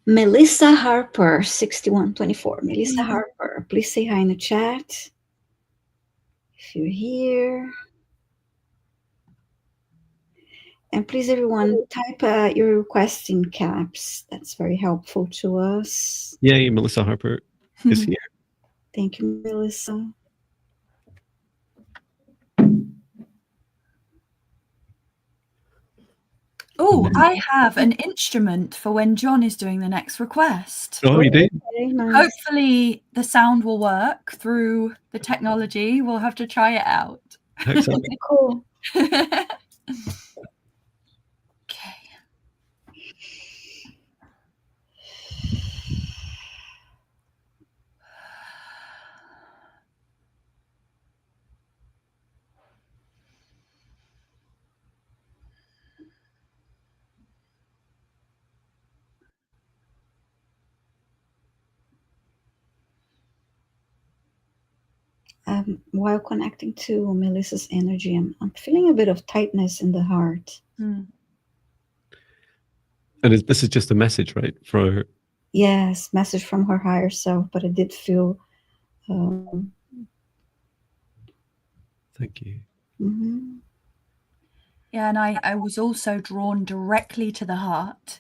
Melissa Harper, 6124. Melissa Harper, please say hi in the chat if you're here. And please, everyone, type your request in caps. That's very helpful to us. Yay, Melissa Harper is here. Thank you, Melissa. Oh, I have an instrument for when John is doing the next request. Oh, you do? Okay, nice. Hopefully the sound will work through the technology. We'll have to try it out. Excellent. Cool. Okay. While connecting to Melissa's energy, I'm feeling a bit of tightness in the heart. Mm. And this is just a message, right? For Yes, message from her higher self, but I did feel. Thank you. Mm-hmm. Yeah, and I was also drawn directly to the heart,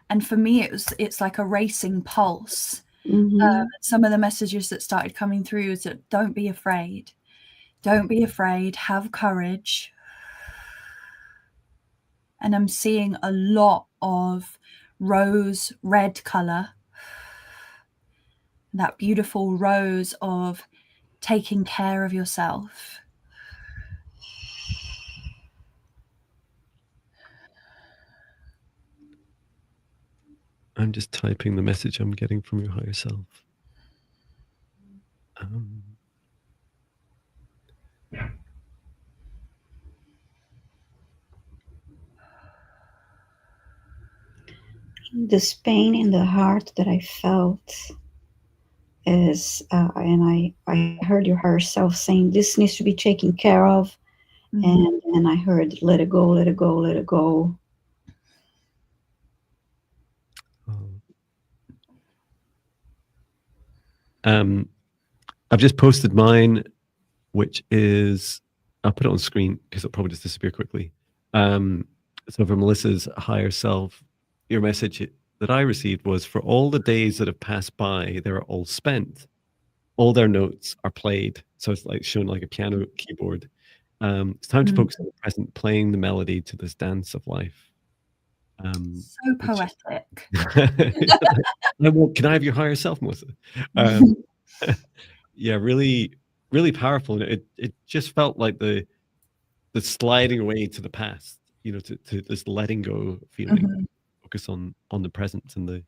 and for me it's like a racing pulse. Mm-hmm. Some of the messages that started coming through is that don't be afraid, have courage. And I'm seeing a lot of rose red color, that beautiful rose of taking care of yourself. I'm just typing the message I'm getting from your higher self. This pain in the heart that I felt is, and I heard your higher self saying this needs to be taken care of, and I heard let it go, let it go, let it go. I've just posted mine, which is, I'll put it on screen because it'll probably just disappear quickly. So for Melissa's higher self, your message that I received was, for all the days that have passed by, they are all spent. All their notes are played. So it's like shown like a piano keyboard. It's time to focus on the present, playing the melody to this dance of life. So poetic. Can I have your higher self, Melissa? Yeah, really really powerful. And it just felt like the sliding away to the past, to this letting go feeling, Mhm. focus on the present and the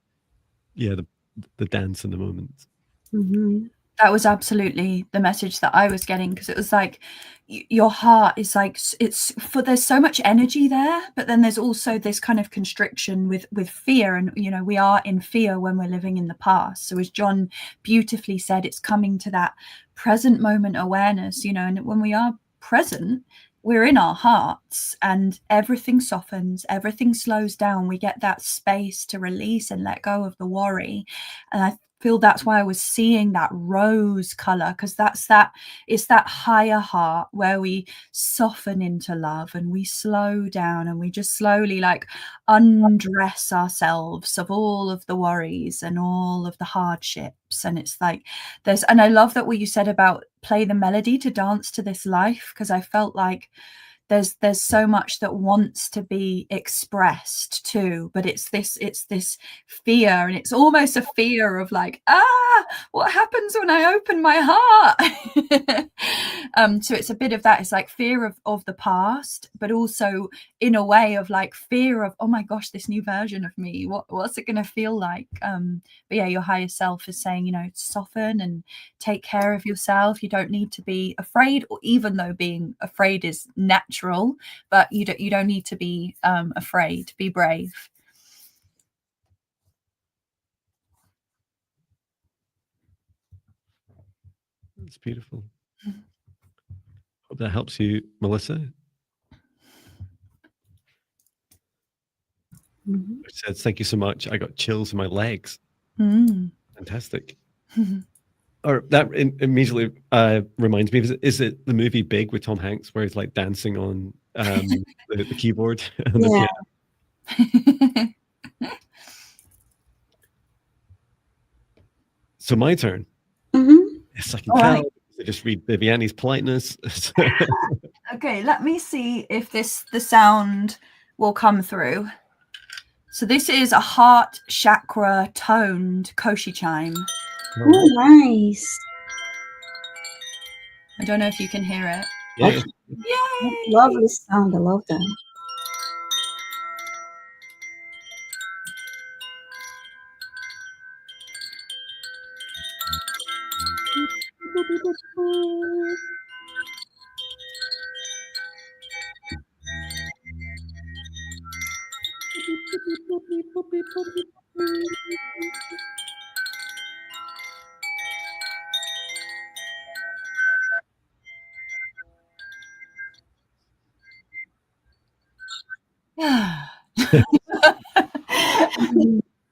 dance in the moment. Mm-hmm. That was absolutely the message that I was getting, because it was like your heart is like, there's so much energy there, but then there's also this kind of constriction with fear, and we are in fear when we're living in the past. So as John beautifully said, it's coming to that present moment awareness, and when we are present, we're in our hearts and everything softens, everything slows down. We get that space to release and let go of the worry. And I feel that's why I was seeing that rose color, because it's that higher heart where we soften into love and we slow down and we just slowly like undress ourselves of all of the worries and all of the hardships. And it's like and I love that what you said about play the melody to dance to this life, because I felt like there's so much that wants to be expressed too, but it's this fear, and it's almost a fear of like, what happens when I open my heart? So it's a bit of that. It's like fear of the past, but also in a way of like fear of, oh my gosh, this new version of me, what's it going to feel like? But yeah, your higher self is saying, soften and take care of yourself. You don't need to be afraid, or even though being afraid is natural, but you don't need to be afraid. Be brave. It's beautiful. Hope that helps you, Melissa. Mm-hmm. It says, thank you so much. I got chills in my legs. Fantastic. Or that immediately reminds me, is it the movie Big with Tom Hanks, where he's like dancing on the keyboard and the piano? So my turn. Mm-hmm. Yes, I can tell. Right. I just read Viviane's politeness. Okay, let me see if the sound will come through. So this is a heart chakra toned koshi chime. Oh, nice. I don't know if you can hear it. Yeah. Yay! Lovely sound. I love that.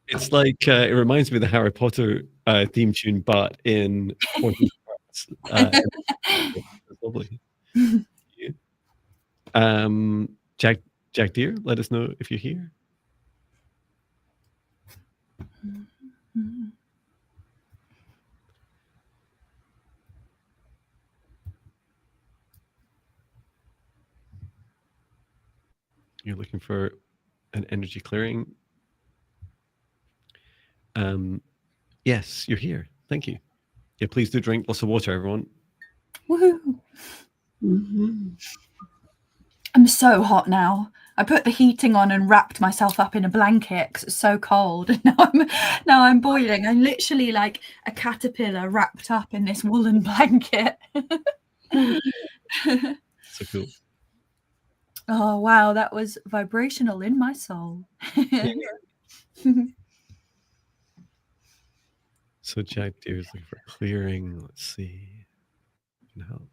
It's like it reminds me of the Harry Potter theme tune, but in 14 parts. It's lovely. Jack Deere, let us know if you're here. You're looking for an energy clearing. Yes, you're here. Thank you. Yeah, please do drink lots of water, everyone. Woohoo! Mm-hmm. I'm so hot now. I put the heating on and wrapped myself up in a blanket because it's so cold. Now I'm boiling. I'm literally like a caterpillar wrapped up in this woolen blanket. So cool. Oh wow, that was vibrational in my soul. So Jack Deere is looking for clearing. Let's see. Can help.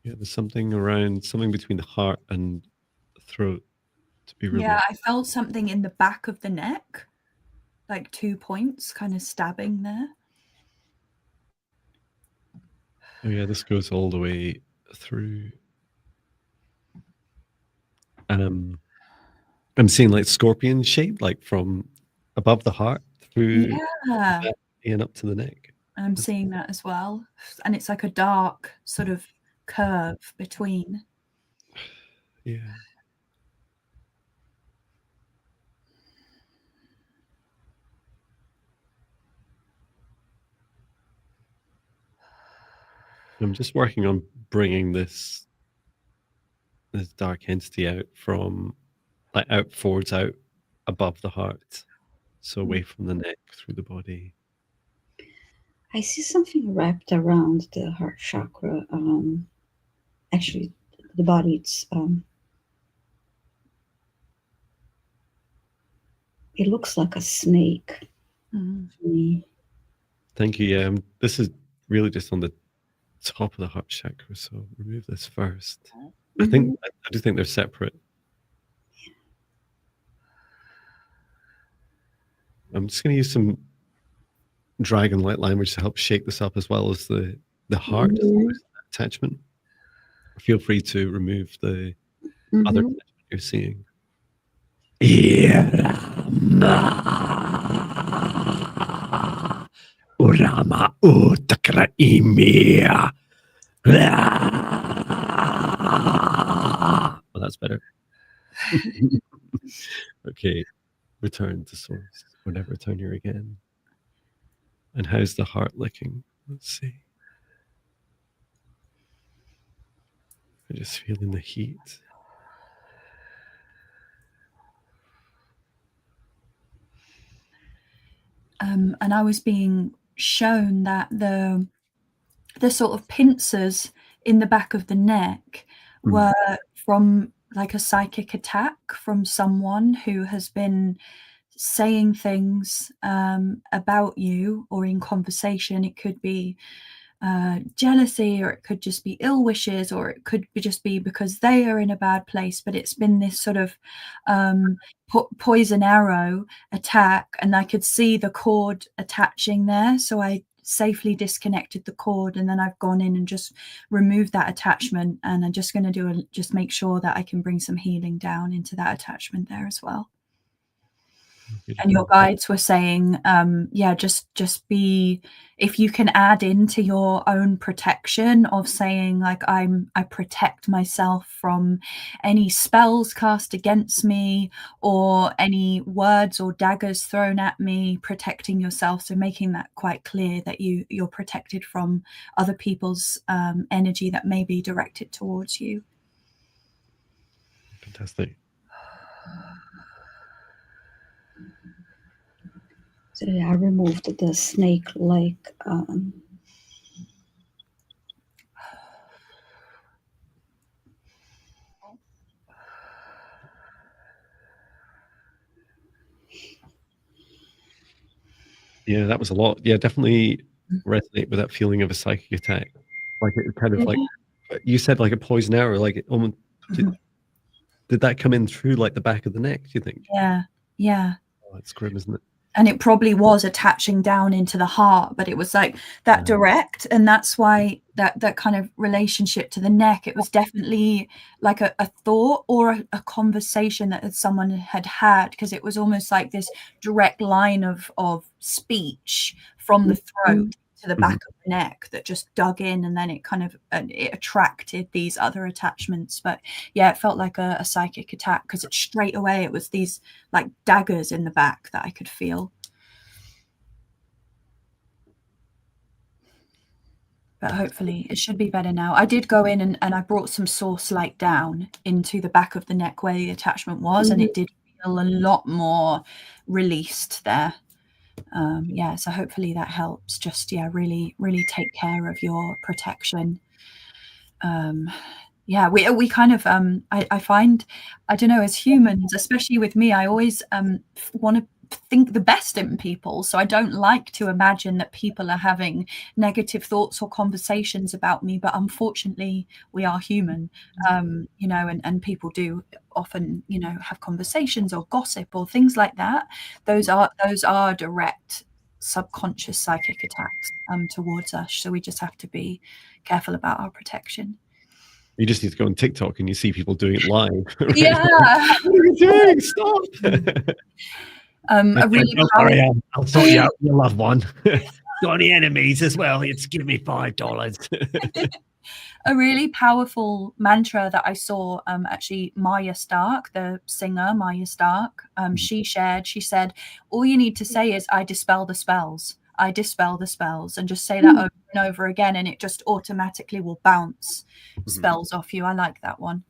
Yeah, there's something between the heart and the throat to be really. Yeah, I felt something in the back of the neck, like 2 points kind of stabbing there. Oh yeah, this goes all the way through. I'm seeing like scorpion shape, like from above the heart through and up to the neck. I'm seeing that as well. And it's like a dark sort of curve between. Yeah. I'm just working on bringing this dark entity out from, like, out forwards, out above the heart, so away from the neck, through the body. I see something wrapped around the heart chakra. Actually, the body, it looks like a snake to me. Thank you. Yeah, this is really just on the top of the heart chakra, so remove this first. I do think they're separate. I'm just going to use some dragon light language to help shake this up, as well as the heart attachment. Feel free to remove the other attachment you're seeing. Urama utakraimia. Well, that's better. Okay, return to source. We'll never return here again. And how's the heart licking? Let's see. I'm just feeling the heat. And I was being shown that the sort of pincers in the back of the neck were from like a psychic attack from someone who has been saying things about you, or in conversation. It could be jealousy, or it could just be ill wishes, or it could just be because they are in a bad place. But it's been this sort of poison arrow attack, and I could see the cord attaching there, so I safely disconnected the cord, and then I've gone in and just removed that attachment, and I'm just going to just make sure that I can bring some healing down into that attachment there as well. And your guides were saying, just be, if you can add into your own protection of saying, like, I protect myself from any spells cast against me, or any words or daggers thrown at me, protecting yourself. So making that quite clear that you're protected from other people's energy that may be directed towards you. Fantastic. So I removed the snake-like Yeah, that was a lot. Yeah, definitely resonate with that feeling of a psychic attack. Like, it kind of like, you said, like a poison arrow, like it almost, did that come in through like the back of the neck, do you think? Yeah. Oh, that's grim, isn't it? And it probably was attaching down into the heart, but it was like that direct, and that's why that kind of relationship to the neck, it was definitely like a thought or a conversation that someone had, because it was almost like this direct line of speech from the throat to the back of the neck that just dug in, and then it kind of it attracted these other attachments. But yeah, it felt like a psychic attack, because it straight away, it was these like daggers in the back that I could feel. But hopefully it should be better now. I did go in and I brought some source light down into the back of the neck where the attachment was, and it did feel a lot more released there. So hopefully that helps. Just really take care of your protection. We kind of I find, I don't know, as humans, especially with me, I always want to think the best in people, so I don't like to imagine that people are having negative thoughts or conversations about me. But unfortunately, we are human, and people do often, have conversations or gossip or things like that. Those are direct subconscious psychic attacks towards us, so we just have to be careful about our protection. You just need to go on TikTok and you see people doing it live. Yeah. What are you doing? Stop. I'll sort you out your loved one. Got any enemies as well? It's give me $5. A really powerful mantra that I saw, actually, Maya Stark, the singer Maya Stark, she said, all you need to say is, I dispel the spells. I dispel the spells, and just say that over and over again, and it just automatically will bounce spells off you. I like that one.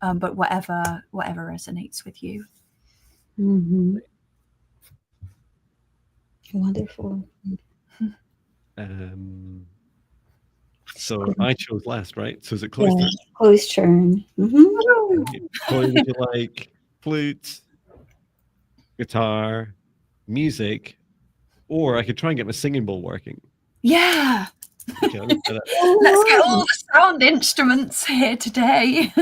But whatever resonates with you. Wonderful. So I chose last, right? So is it Chloe's turn? Chloe's turn. Chloe, would you like flute, guitar, music, or I could try and get my singing bowl working? Yeah. Okay, let's do that. Let's get all the sound instruments here today.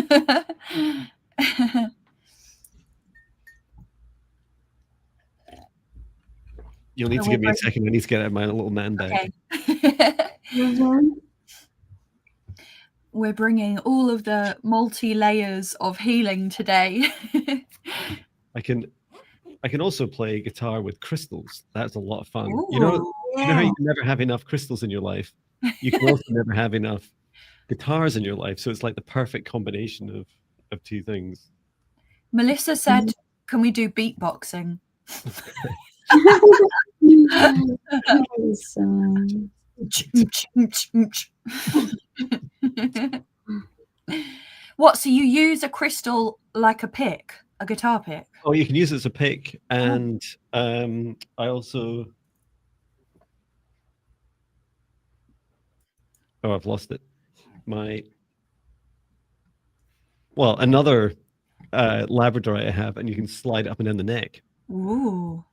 You'll need to give me a second. I need to get out my little man bag. Okay. We're bringing all of the multi-layers of healing today. I can also play guitar with crystals. That's a lot of fun. Ooh, you know how you can never have enough crystals in your life? You can also never have enough guitars in your life. So it's like the perfect combination of two things. Melissa said, can we do beatboxing? What, so you use a crystal like a pick, a guitar pick? Oh, you can use it as a pick, and I also I've lost it. Another Labrador I have, and you can slide up and down the neck. Ooh.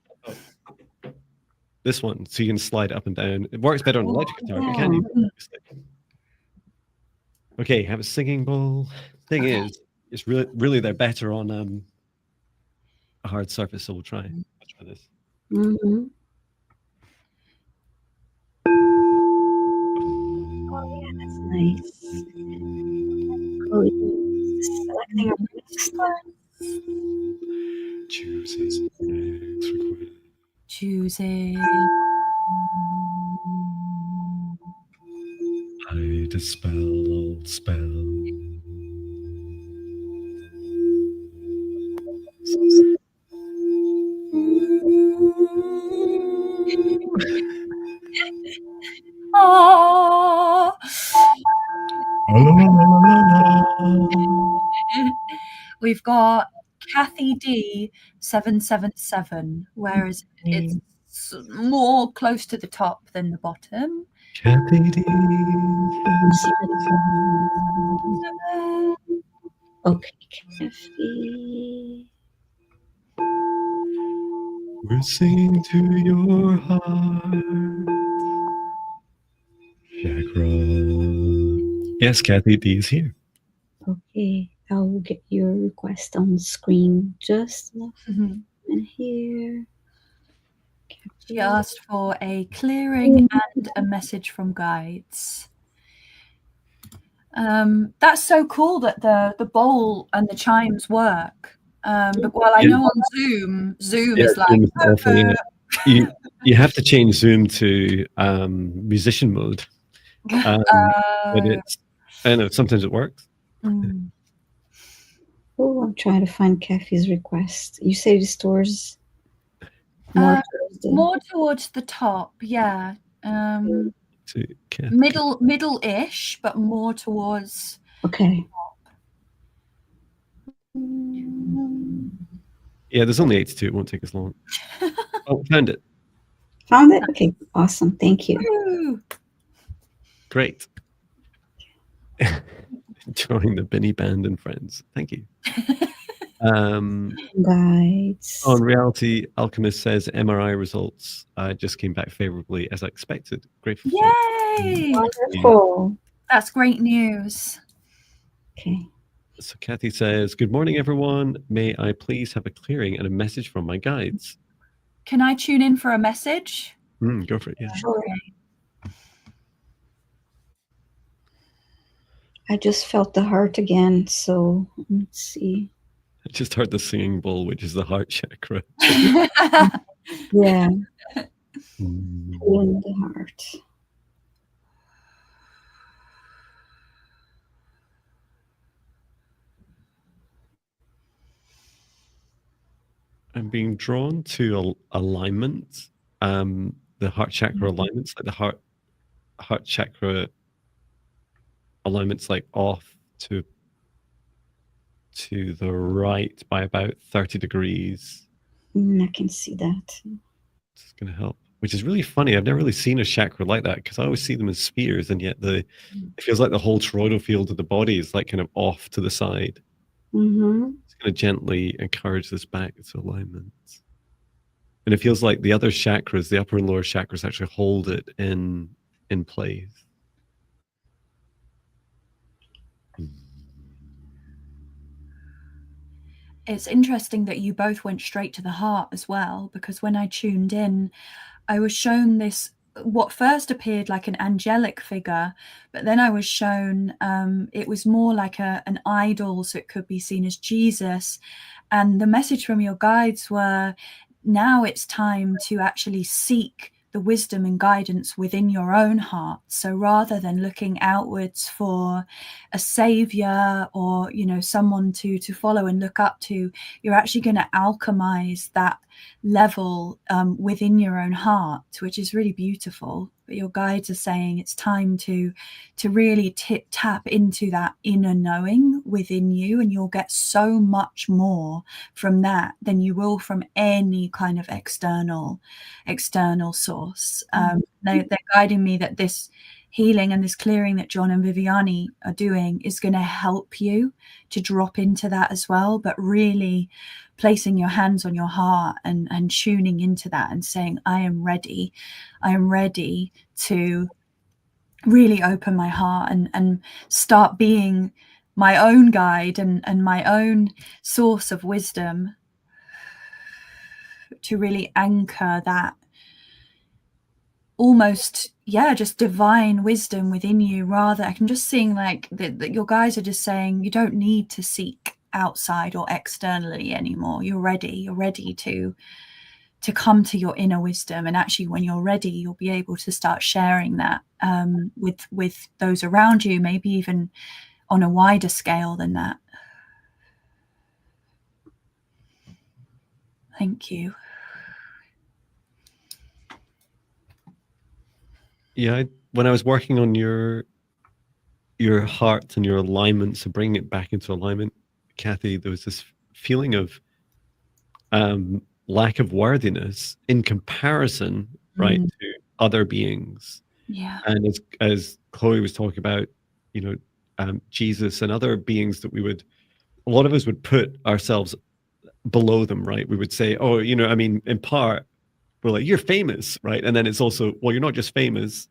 This one, so you can slide up and down. It works better on an electric guitar, but you can't use it. Okay, have a singing bowl. Thing is, it's really they're better on a hard surface, so we'll try this. Oh yeah, that's nice. Selecting a next one. Choosing next request. Choosing. I dispel old spells. Oh. We've got Kathy D 777, whereas it's more close to the top than the bottom. Kathy D. Okay, Kathy. We're singing to your heart. Chakra. Yes, Kathy D is here. Okay, I will get your request on the screen just in here. She asked for a clearing and a message from guides. That's so cool that the bowl and the chimes work. But while I know on Zoom is like awful, you have to change Zoom to musician mode. But it's, I know sometimes it works. Oh, I'm trying to find Kathy's request. You say the stores more towards the top, yeah. Middle-ish, but more towards. Okay. Yeah, there's only 82. It won't take us long. Oh, found it. Found it? Okay, awesome. Thank you. Great. Enjoying the Binny Band and Friends. Thank you. Guides. On Reality, Alchemist says MRI results just came back favorably as I expected. Grateful. Yay! Wonderful. That's great news. Okay. So Kathy says, good morning, everyone. May I please have a clearing and a message from my guides? Can I tune in for a message? Go for it, yeah. Sure. I just felt the heart again, so let's see. I just heard the singing bowl, which is the heart chakra. Yeah. In the heart. I'm being drawn to alignment. the heart chakra alignments, like the heart chakra alignments, like off to the right by about 30 degrees. I can see that. It's going to help, which is really funny. I've never really seen a chakra like that, because I always see them as spheres, and yet it feels like the whole toroidal field of the body is like kind of off to the side. Mm-hmm. It's going to gently encourage this back into alignment. And it feels like the other chakras, the upper and lower chakras, actually hold it in place. It's interesting that you both went straight to the heart as well, because when I tuned in, I was shown this, what first appeared like an angelic figure, but then I was shown it was more like an idol, so it could be seen as Jesus. And the message from your guides were, now it's time to actually seek the wisdom and guidance within your own heart. So rather than looking outwards for a savior or, you know, someone to follow and look up to, you're actually going to alchemize that level within your own heart, which is really beautiful. But your guides are saying it's time to really tap into that inner knowing within you, and you'll get so much more from that than you will from any kind of external source. They're guiding me that this healing and this clearing that John and Viviane are doing is going to help you to drop into that as well, but really placing your hands on your heart and tuning into that and saying, I am ready to really open my heart and start being my own guide and my own source of wisdom, to really anchor that almost, just divine wisdom within you. Rather, I can just seeing like that your guys are just saying you don't need to seek outside or externally anymore. You're ready to come to your inner wisdom, and actually when you're ready, you'll be able to start sharing that with those around you, maybe even on a wider scale than that. Thank you. Yeah, when I was working on your heart and your alignment, so bringing it back into alignment, Kathy, there was this feeling of lack of worthiness in comparison, right, to other beings. Yeah. And as Chloe was talking about, you know, Jesus and other beings that a lot of us would put ourselves below them, right? We would say, oh, you know, I mean, in part, we're like, you're famous, right? And then it's also, well, you're not just famous.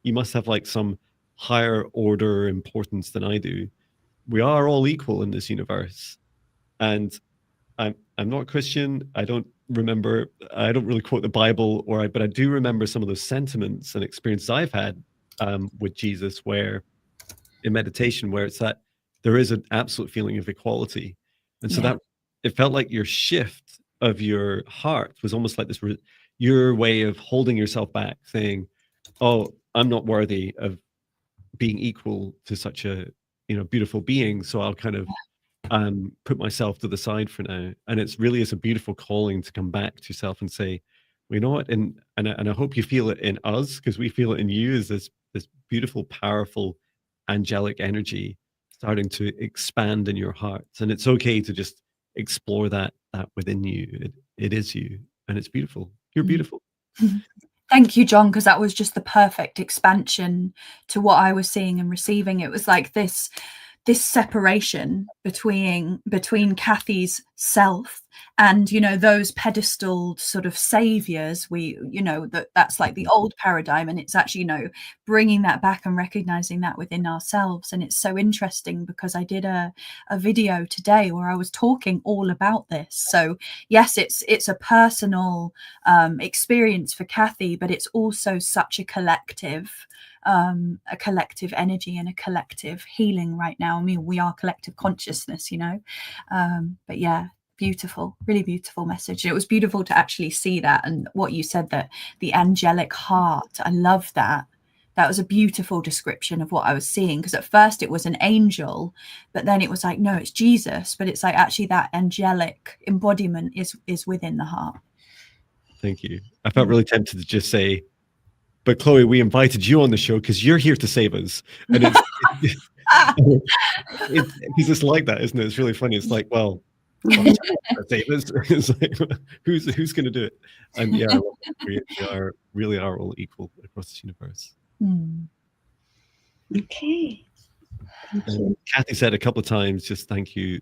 You must have like some higher order importance than I do. We are all equal in this universe. And I'm not Christian. I don't really quote the Bible, but I do remember some of those sentiments and experiences I've had with Jesus, where in meditation, where it's that there is an absolute feeling of equality. And so that it felt like your shift of your heart was almost like this, your way of holding yourself back, saying, oh, I'm not worthy of being equal to such a, you know, beautiful being. So I'll kind of put myself to the side for now. And it's really is a beautiful calling to come back to yourself and say, well, you know what? And I hope you feel it in us, because we feel it in you, as this beautiful, powerful, angelic energy starting to expand in your hearts. And it's okay to just explore that within you. It is you, and it's beautiful. You're beautiful. Thank you, John, because that was just the perfect expansion to what I was seeing and receiving. It was like this separation between Kathy's self and, you know, those pedestaled sort of saviors. That's like the old paradigm, and it's actually, you know, bringing that back and recognizing that within ourselves. And it's so interesting because I did a video today where I was talking all about this. So yes, it's a personal experience for Kathy, but it's also such a collective energy and a collective healing right now. I mean, we are collective consciousness, you know. But yeah, beautiful, really beautiful message. It was beautiful to actually see that, and what you said, that the angelic heart, I love that. That was a beautiful description of what I was seeing, because at first it was an angel, but then it was like, no, it's Jesus. But it's like actually that angelic embodiment is within the heart. Thank you. I felt really tempted to just say, but Chloe, we invited you on the show because you're here to save us. And it's because it's like that, isn't it? It's really funny. It's like, well, Mhm. save us. It's like, who's going to do it? And yeah, I love it. We really are all equal across this universe. Okay. Thank you. Kathy said a couple of times, just thank you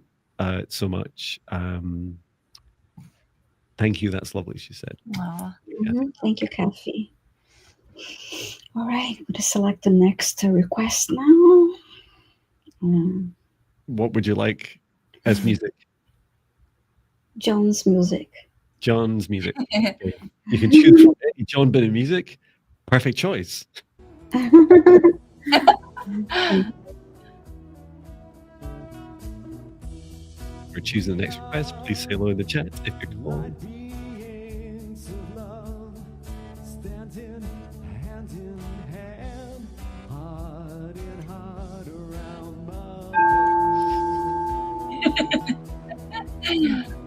so much. Thank you. That's lovely, she said. Thank you, Kathy. All right, I'm going to select the next request now. What would you like as music? John's music. John's music. Okay. You can choose from any John bit of music. Perfect choice. For choosing the next request, please say hello in the chat if you're calling.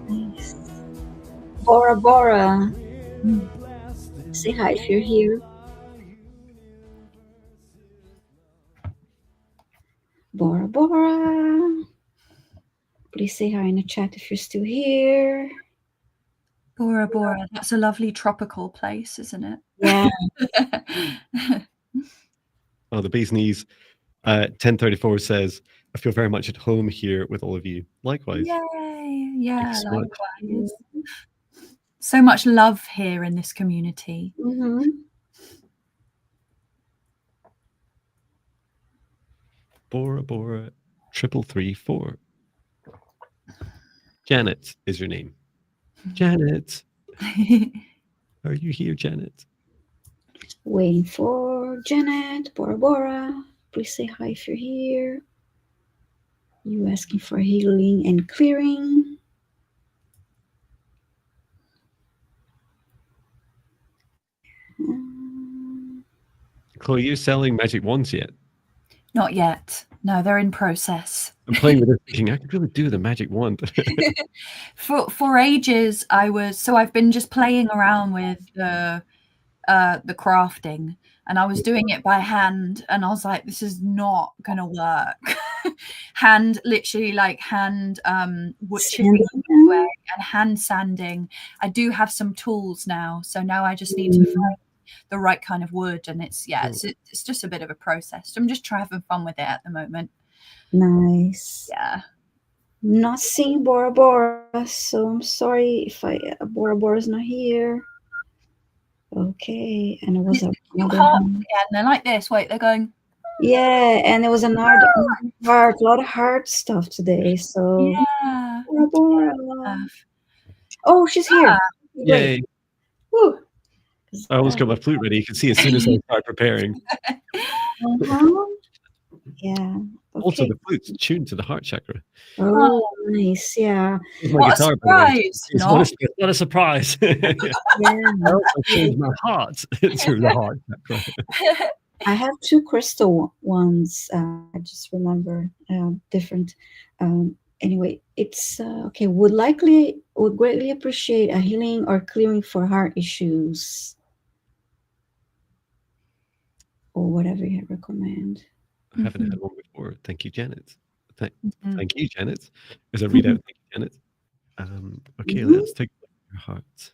Nice. Bora Bora. Say hi if you're here. Bora Bora. Please say hi in the chat if you're still here. Bora Bora. That's a lovely tropical place, isn't it? Yeah. Oh, the bee's knees. 1034 says, I feel very much at home here with all of you. Likewise. Yay. Yeah, so much. likewise. So much love here in this community. Bora Bora 3334. Janet is your name. Janet. Are you here, Janet? Waiting for Janet. Bora Bora. Please say hi if you're here. You asking for healing and clearing. Chloe, are you selling magic wands yet? Not yet. No, they're in process. I'm playing with this thinking I could really do the magic wand. For ages I've been just playing around with the crafting, and I was doing it by hand, and I was like, this is not gonna work. Literally hand wood chipping away and hand sanding. I do have some tools now, so now I just need to find the right kind of wood, and it's just a bit of a process. I'm just having fun with it at the moment. Nice. Yeah. Not seeing Bora Bora, so I'm sorry if Bora Bora's not here. Okay, and it was and they're like this. Wait, they're going. Yeah, and it was another heart, a lot of heart stuff today. So yeah. Bora Bora. Oh, she's here. Yay. Woo. I almost got my flute ready. You can see as soon as I start preparing. Yeah. Okay. Also, the flute's tuned to the heart chakra. Oh, nice. Yeah. What a surprise. It's not a surprise. I also changed my heart to the heart chakra. I have two crystal ones. I just remember different. Anyway, it's okay. Would greatly appreciate a healing or clearing for heart issues, or whatever you recommend. I haven't had one before. Thank you, Janet. Thank you, Janet. As I read out, thank you, Janet. Okay, let's take a look at your heart.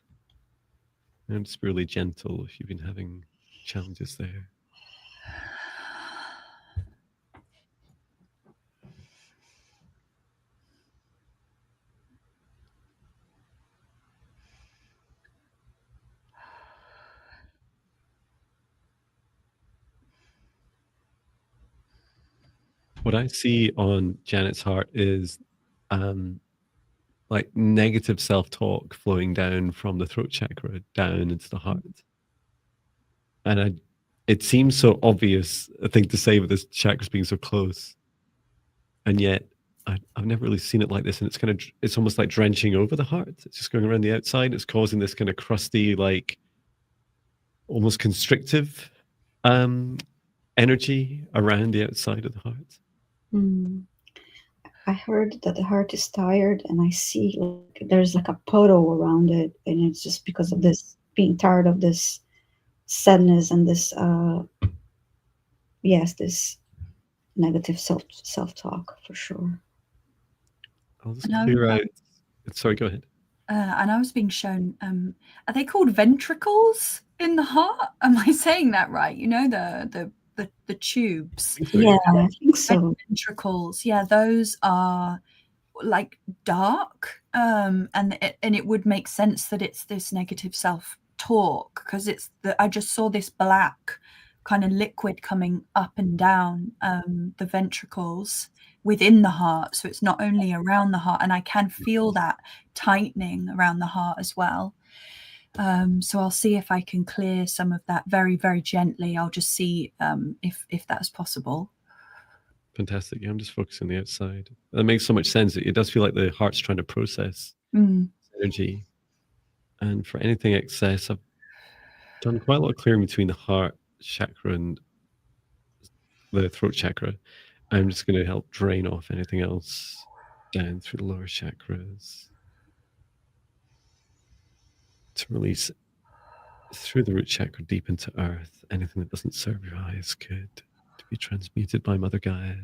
And just really gentle if you've been having challenges there. What I see on Janet's heart is like negative self-talk flowing down from the throat chakra down into the heart. And it seems so obvious a thing to say with this chakras being so close. And yet I've never really seen it like this. And it's almost like drenching over the heart. It's just going around the outside. It's causing this kind of crusty, like almost constrictive energy around the outside of the heart. I heard that the heart is tired, and I see there's like a puddle around it, and it's just because of this being tired of this sadness and this this negative self talk for sure. I'll just clear out. Sorry, go ahead. And I was being shown, are they called ventricles in the heart? Am I saying that right? You know, the tubes. Yeah, I think so. Ventricles. Yeah, those are like dark, and it would make sense that it's this negative self-talk, because I just saw this black kind of liquid coming up and down the ventricles within the heart. So it's not only around the heart, and I can feel that tightening around the heart as well. So I'll see if I can clear some of that very, very gently. I'll just see if that's possible. Fantastic. Yeah, I'm just focusing on the outside. That makes so much sense. It does feel like the heart's trying to process energy. And for anything excess, I've done quite a lot of clearing between the heart chakra and the throat chakra. I'm just going to help drain off anything else down through the lower chakras to release through the root chakra deep into earth. Anything that doesn't serve your highest good to be transmuted by Mother Gaia.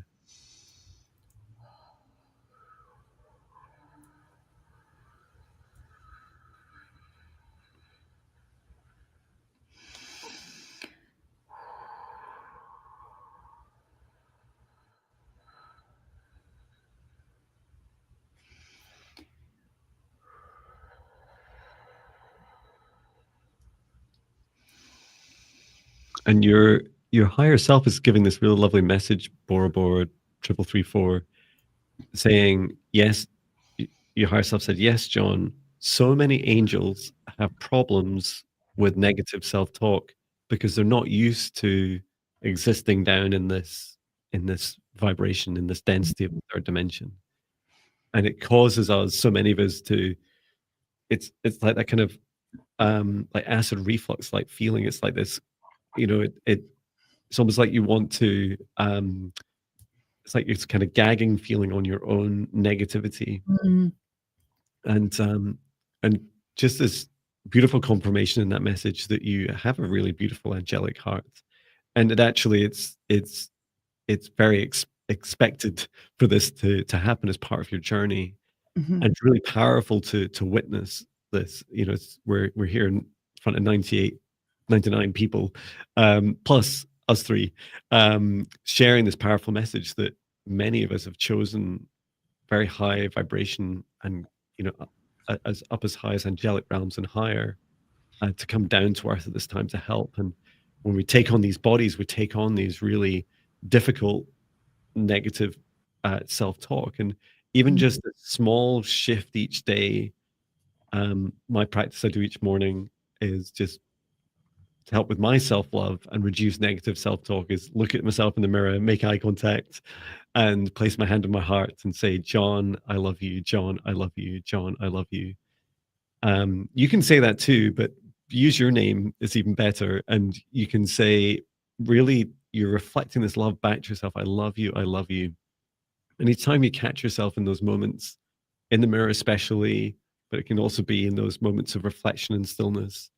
And your higher self is giving this really lovely message, Bora Bora 3334, saying, yes, your higher self said, yes, John, so many angels have problems with negative self-talk because they're not used to existing down in this vibration, in this density of the third dimension. And it causes us, so many of us, to it's like that kind of like acid reflux like feeling. It's like this, you know, it's almost like you want to it's like it's kind of gagging feeling on your own negativity. And just this beautiful confirmation in that message that you have a really beautiful angelic heart, and that actually it's very expected for this to happen as part of your journey. And it's really powerful to witness this. You know, we're here in front of 99 people, plus us three, sharing this powerful message that many of us have chosen very high vibration and, you know, as up as high as angelic realms and higher, to come down to earth at this time to help. And when we take on these bodies, we take on these really difficult negative self-talk. And even just a small shift each day, my practice I do each morning is just to help with my self-love and reduce negative self-talk, is look at myself in the mirror, make eye contact, and place my hand on my heart and say, John, I love you. John, I love you. John, I love you. You can say that too, but use your name. It's even better. And you can say, really, you're reflecting this love back to yourself. I love you. I love you. Anytime you catch yourself in those moments, in the mirror especially, but it can also be in those moments of reflection and stillness,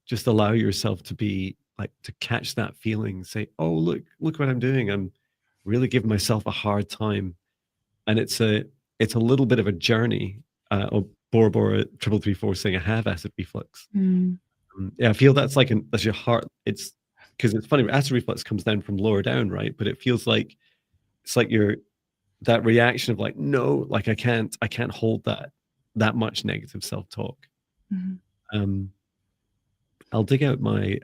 just allow yourself to be like, to catch that feeling. Say, oh, look what I'm doing. I'm really giving myself a hard time. And it's a little bit of a journey. Bora Bora 3334 saying I have acid reflux. Yeah, I feel that's like that's your heart. It's because it's funny, acid reflux comes down from lower down, right? But it feels like it's like that reaction of like, no, like I can't hold that much negative self-talk. I'll dig out my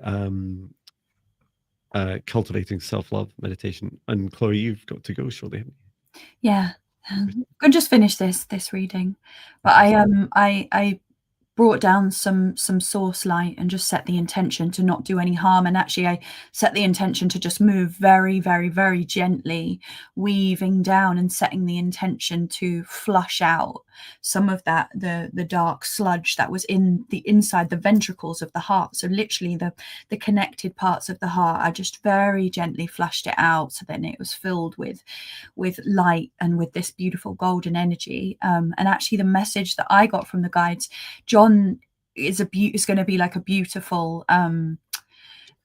cultivating self-love meditation. And Chloe, you've got to go shortly, haven't you? Yeah. I'm going to just finish this reading, but I brought down some source light and just set the intention to not do any harm. And actually I set the intention to just move very, very, very gently, weaving down and setting the intention to flush out some of that, the dark sludge that was inside the ventricles of the heart. So literally the connected parts of the heart, I just very gently flushed it out. So then it was filled with light and with this beautiful golden energy. And actually the message that I got from the guides, John is going to be like a beautiful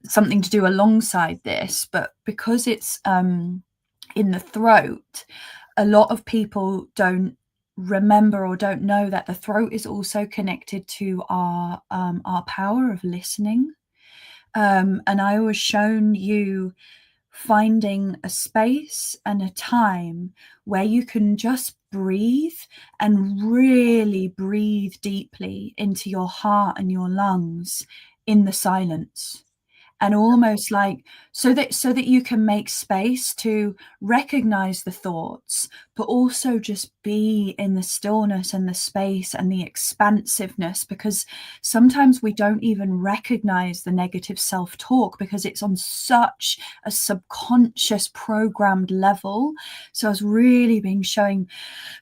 something to do alongside this. But because it's in the throat, a lot of people don't remember or don't know that the throat is also connected to our power of listening. And I was shown you finding a space and a time where you can just breathe and really breathe deeply into your heart and your lungs in the silence. And almost like so that you can make space to recognize the thoughts, but also just be in the stillness and the space and the expansiveness, because sometimes we don't even recognize the negative self-talk because it's on such a subconscious programmed level. So I was really being showing,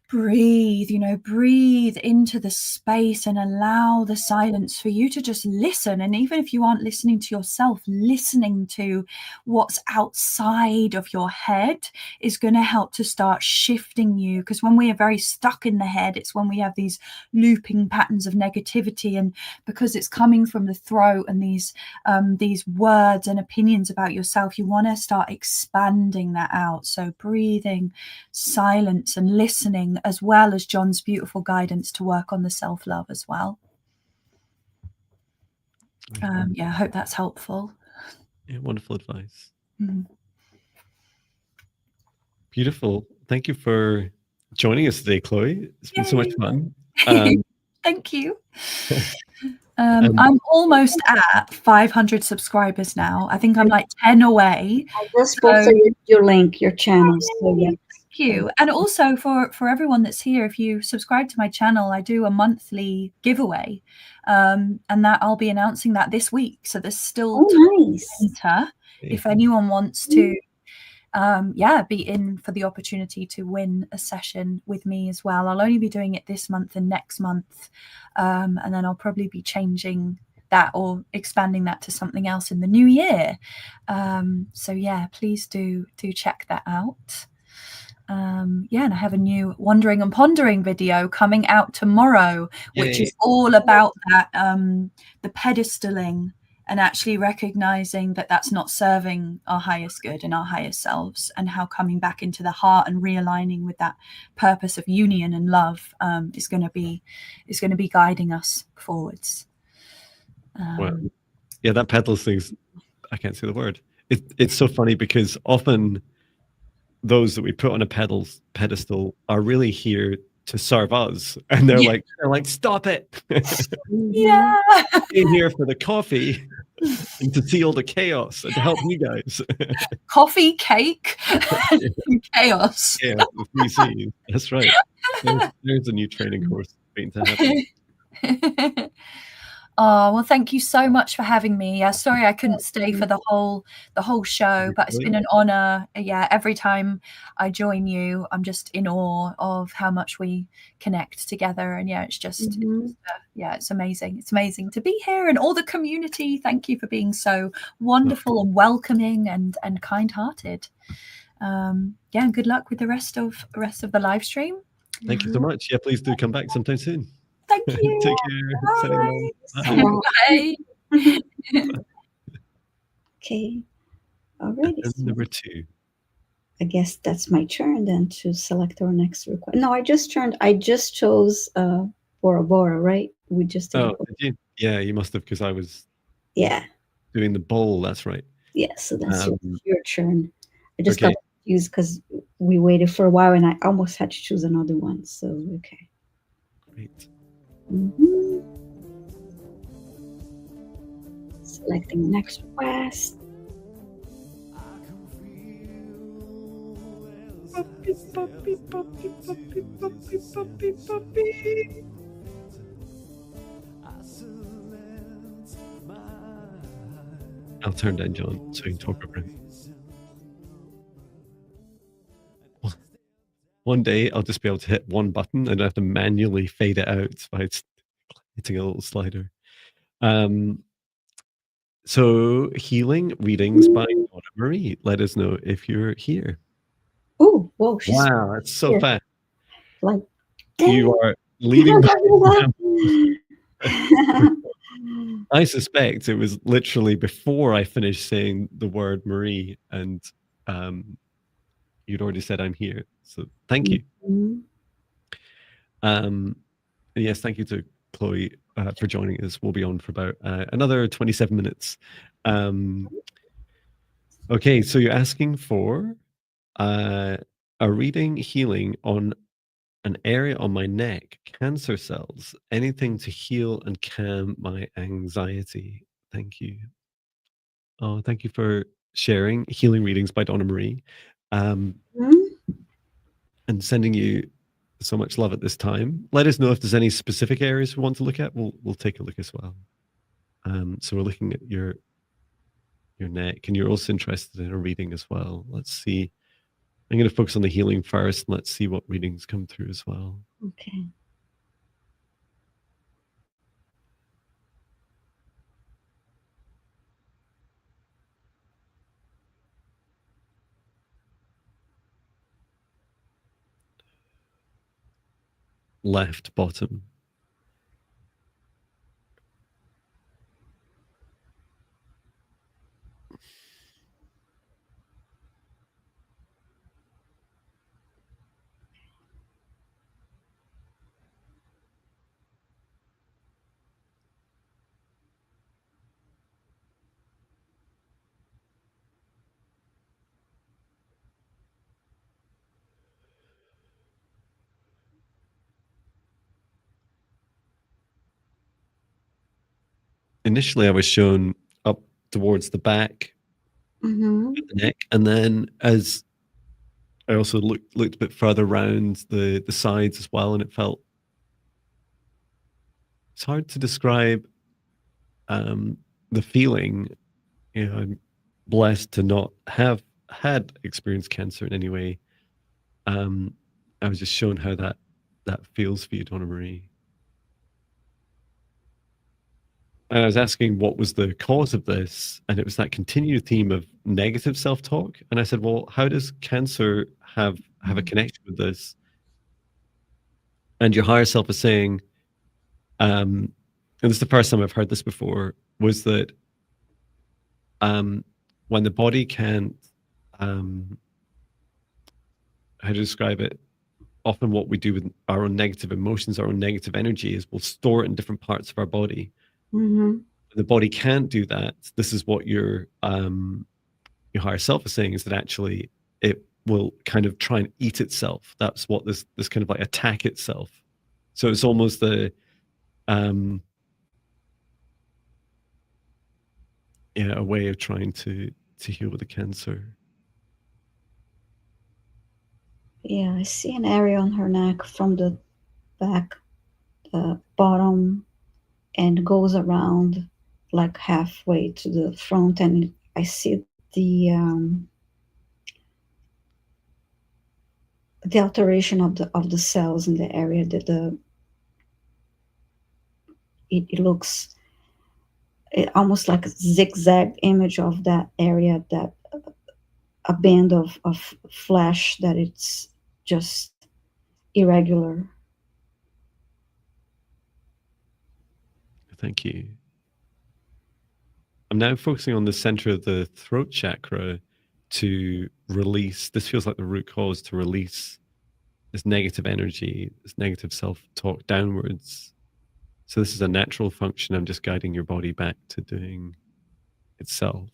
breathe, breathe into the space and allow the silence for you to just listen. And even if you aren't listening to yourself, listening to what's outside of your head is going to help to start shifting you. Because when we are very stuck in the head, it's when we have these looping patterns of negativity, and because it's coming from the throat and these words and opinions about yourself, you want to start expanding that out. So breathing, silence, and listening, as well as John's beautiful guidance to work on the self-love as well. I hope that's helpful. Yeah, wonderful advice. Mm. Beautiful. Thank you for joining us today, Chloe. It's been so much fun. Thank you. I'm almost at 500 subscribers now. I think I'm like 10 away. I just posted your link, your channel. So yeah. Thank you. And also for everyone that's here, if you subscribe to my channel, I do a monthly giveaway, and that I'll be announcing that this week. So there's still time to enter if anyone wants to be in for the opportunity to win a session with me as well. I'll only be doing it this month and next month, and then I'll probably be changing that or expanding that to something else in the new year. So yeah, please do check that out. And I have a new Wandering and Pondering video coming out tomorrow, which is all about that, the pedestaling, and actually recognizing that that's not serving our highest good and our highest selves, and how coming back into the heart and realigning with that purpose of union and love is going to be guiding us forwards. Wow. Yeah, that pedals thing's, I can't say the word. It's so funny because often those that we put on a pedestal are really here to serve us, and they're like stop it. Yeah. In here for the coffee and to see all the chaos and to help you guys. Coffee, cake, and chaos. Yeah, the 3 C's. That's right. There's a new training course waiting to happen. Oh, well, thank you so much for having me. Sorry I couldn't stay for the whole show, but it's been an honor. Yeah, every time I join you, I'm just in awe of how much we connect together. And yeah, it's just, it's amazing. It's amazing to be here, and all the community. Thank you for being so wonderful and welcoming and kind-hearted. And good luck with the rest of the live stream. Thank you so much. Yeah, please do come back sometime soon. Thank you. Take care. Bye. Okay. Alrighty. Number 2. I guess that's my turn then to select our next request. No, I just chose Bora Bora, right? We just did. Oh, did you? Yeah, you must have, because I was doing the bowl. That's right. Yeah, so that's your turn. I just got confused because we waited for a while and I almost had to choose another one. So okay. Great. Selecting the next request. I'll turn down John so you can talk over him. One day I'll just be able to hit one button and I have to manually fade it out by hitting a little slider. So healing readings by Donna Marie. Let us know if you're here. Oh, whoa! Wow, that's so fast. Like, you are leading. I suspect it was literally before I finished saying the word Marie, and you'd already said I'm here. So thank you. Mhm. And yes, thank you to Chloe for joining us. We'll be on for about another 27 minutes. Okay, so you're asking for a reading healing on an area on my neck, cancer cells, anything to heal and calm my anxiety. Thank you. Oh, thank you for sharing Healing Readings by Donna Marie, and sending you so much love at this time. Let us know if there's any specific areas we want to look at. We'll take a look as well. So we're looking at your neck, and you're also interested in a reading as well. Let's see. I'm going to focus on the healing first, and let's see what readings come through as well. Okay. Left bottom. Initially, I was shown up towards the back Mm-hmm. of the neck, and then as I also looked a bit further around the sides as well, and it felt it's hard to describe the feeling. You know, I'm blessed to not have had experienced cancer in any way. I was just shown how that feels for you, Donna Marie. And I was asking what was the cause of this, and it was that continued theme of negative self-talk. And I said, well, how does cancer have a connection with this? And your higher self is saying, and this is the first time I've heard this before, was that when the body can't, how to describe it, often what we do with our own negative emotions, our own negative energy, is we'll store it in different parts of our body. Mm-hmm. The body can't do that. This is what your higher self is saying, is that actually it will kind of try and eat itself. That's what this kind of like attack itself. So it's almost a way of trying to heal with the cancer. Yeah, I see an area on her neck from the back, bottom, and goes around like halfway to the front, and I see the alteration of the cells in the area. It looks almost like a zigzag image of that area, that a band of flesh that it's just irregular. Thank you. I'm now focusing on the center of the throat chakra to release. This feels like the root cause, to release this negative energy, this negative self-talk downwards. So this is a natural function. I'm just guiding your body back to doing itself.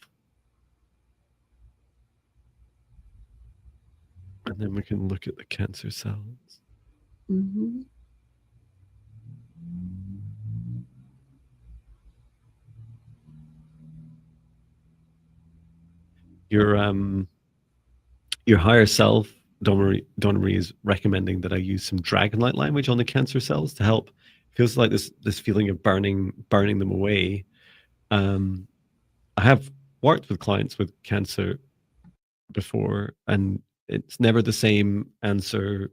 And then we can look at the cancer cells. Mm-hmm. Your higher self, Donna Marie, is recommending that I use some dragon-like language on the cancer cells to help. Feels like this feeling of burning them away. I have worked with clients with cancer before, and it's never the same answer.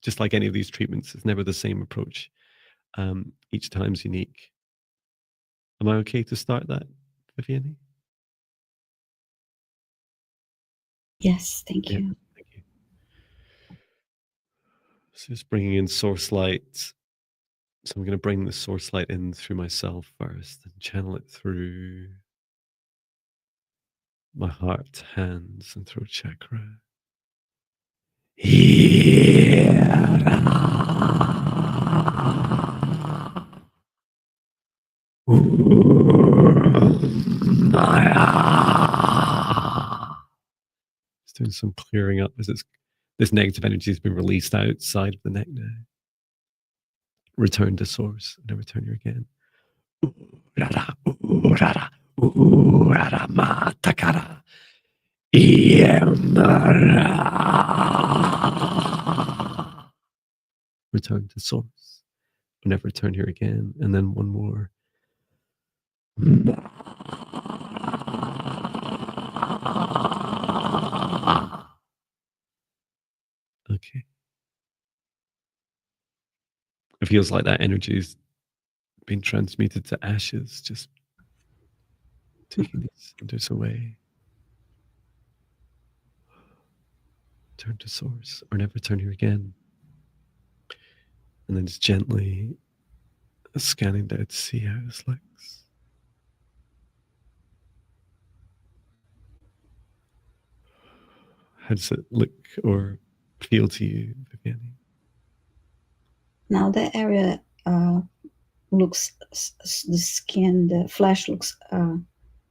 Just like any of these treatments, it's never the same approach. Each time's unique. Am I okay to start that, Viviane? Yes, thank Yeah, you. thank you. So just bringing in source light So I'm going to bring the source light in through myself first and channel it through my heart, hands, and throat chakra. It's doing some clearing up as this negative energy has been released outside of the neck now. Return to source, and then return here again. Return to source. Never return here again. And then one more. Okay. It feels like that energy is being transmuted to ashes, just taking these cinders away. Turn to source, or never return here again. And then just gently scanning down to see how this looks. How does it look or feel to you, Viviane? Now that area looks, the skin, the flesh looks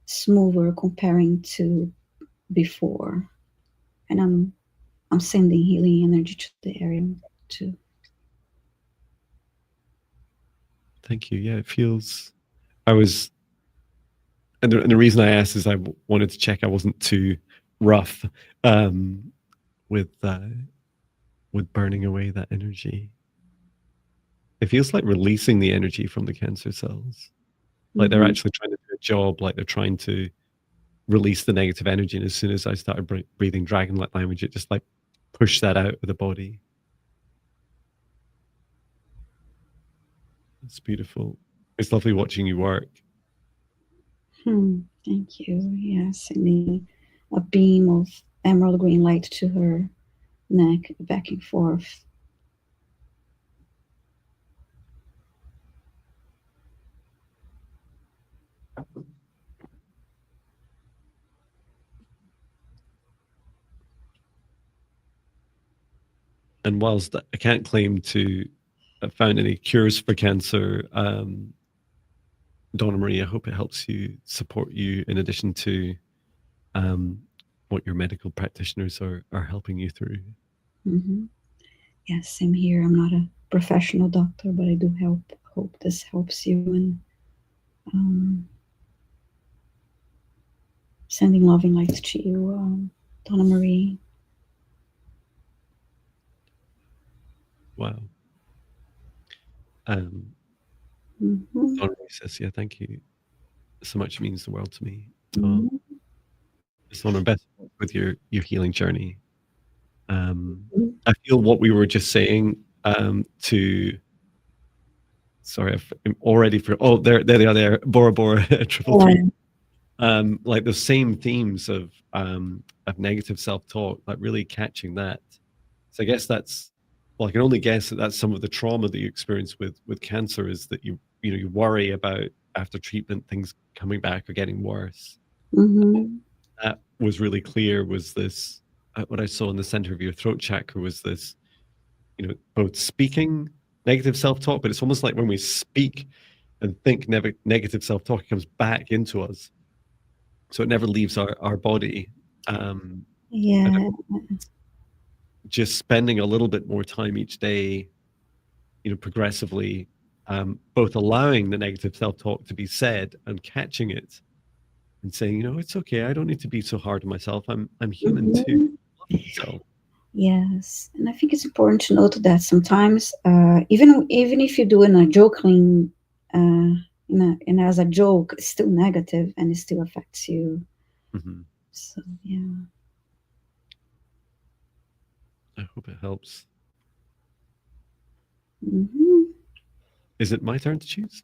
smoother comparing to before. And I'm sending healing energy to the area too. Thank you. Yeah, it feels. And the reason I asked is I wanted to check I wasn't too rough with burning away that energy. It feels like releasing the energy from the cancer cells. Like they're actually trying to do a job, like they're trying to release the negative energy. And as soon as I started breathing dragon-like language, it just like pushed that out of the body. It's beautiful. It's lovely watching you work. Thank you. Yeah, sending a beam of emerald green light to her neck, back and forth. And whilst I can't claim to have found any cures for cancer, Donna Marie, I hope it helps you, support you, in addition to what your medical practitioners are helping you through. Yes, same here. I'm not a professional doctor, but I do hope this helps you. And sending loving lights to you, Donna Marie. Wow. Donna Marie says, yeah, thank you so much. It means the world to me. It's on our best with your healing journey. I feel what we were just saying to. Sorry, I'm already for. Oh, there they are. There, Bora Bora 333. Like the same themes of negative self-talk, like really catching that. So I guess that's. Well, I can only guess that that's some of the trauma that you experience with cancer, is that you worry about after treatment things coming back or getting worse. That was really clear. Was this what I saw in the center of your throat chakra? Was this, both speaking negative self-talk, but it's almost like when we speak and think negative self-talk, it comes back into us, so it never leaves our body. Yeah. Just spending a little bit more time each day, progressively, both allowing the negative self-talk to be said and catching it and saying, it's okay, I don't need to be so hard on myself. I'm human too. So Yes, and I think it's important to note that sometimes, even if you do in a joking, and as a joke, it's still negative and it still affects you. So yeah. I hope it helps. Mm-hmm. Is it my turn to choose?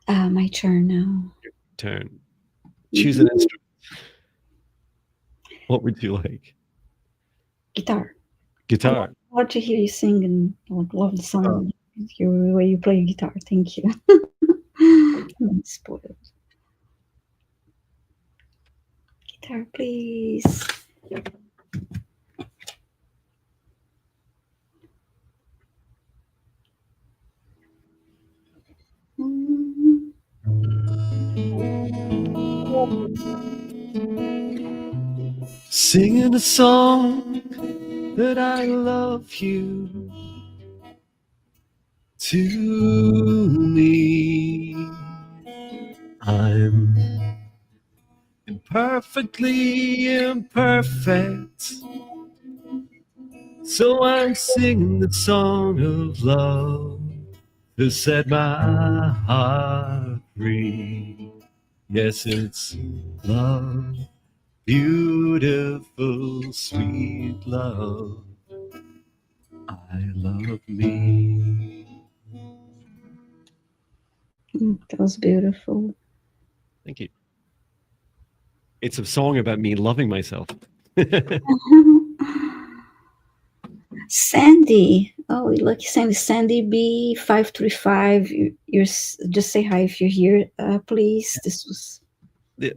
My turn now. Your turn. Choose an instrument. What would you like? Guitar. Guitar. I love to hear you sing, and I love the song. Your way you play guitar. Thank you. I'm spoiled. Guitar, please. Mm. Singing a song that I love you to me. I'm imperfectly imperfect, so I'm singing the song of love to set my heart free. Yes, it's love, beautiful, sweet love. I love me. That was beautiful. Thank you. It's a song about me loving myself. Sandy. Oh, lucky Sandy. Sandy B535. Just say hi if you're here, please. This was.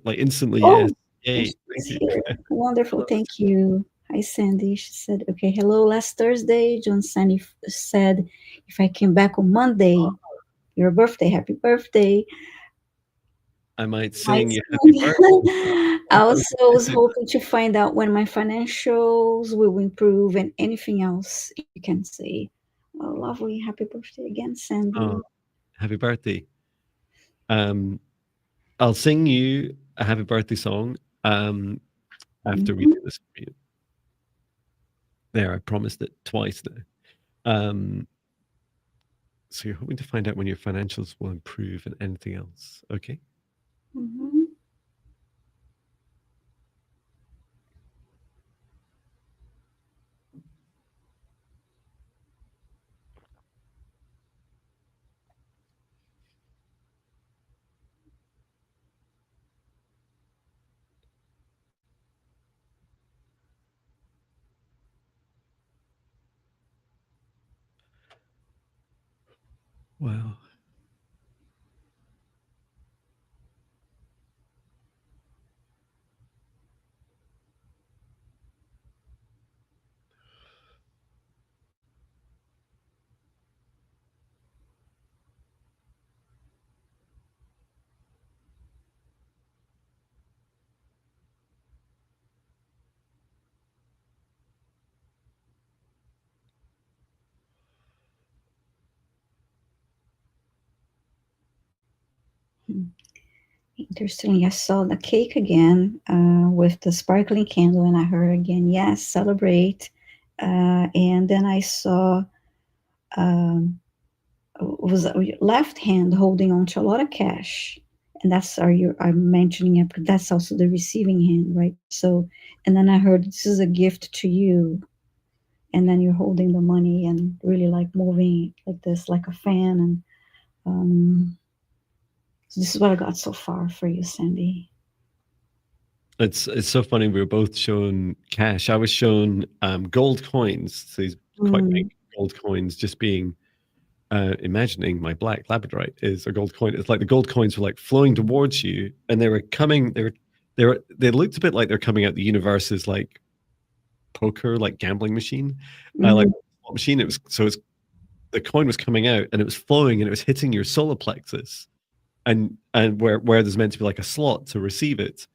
Like instantly, yes. Oh, Yay. she's Thank you. here. Wonderful. Thank you. Hi, Sandy. She said, okay, hello. Last Thursday, John Sandy said, if I came back on Monday, your birthday, happy birthday. I might Hi, sing you happy birthday. Sandy. I also was hoping to find out when my financials will improve and anything else you can say. Oh, lovely. Happy birthday again, Sandy. Oh, happy birthday. I'll sing you a happy birthday song after we do this for you. There, I promised it twice now. So you're hoping to find out when your financials will improve and anything else. Okay. Mm-hmm. Wow. Interestingly, I saw the cake again with the sparkling candle, and I heard again, yes, celebrate. And then I saw was a left hand holding on to a lot of cash, and that's are you are mentioning it, but that's also the receiving hand, right? So, and then I heard this is a gift to you, and then you're holding the money and really like moving like this, like a fan, and so this is what I got so far for you, Sandy. It's so funny. We were both shown cash. I was shown gold coins. So these quite big gold coins, just being imagining my black labradorite is a gold coin. It's like the gold coins were like flowing towards you, and they were coming. They looked a bit like they're coming out the universe's like poker, like gambling machine, like slot machine. It was the coin was coming out, and it was flowing, and it was hitting your solar plexus, and where there's meant to be like a slot to receive it.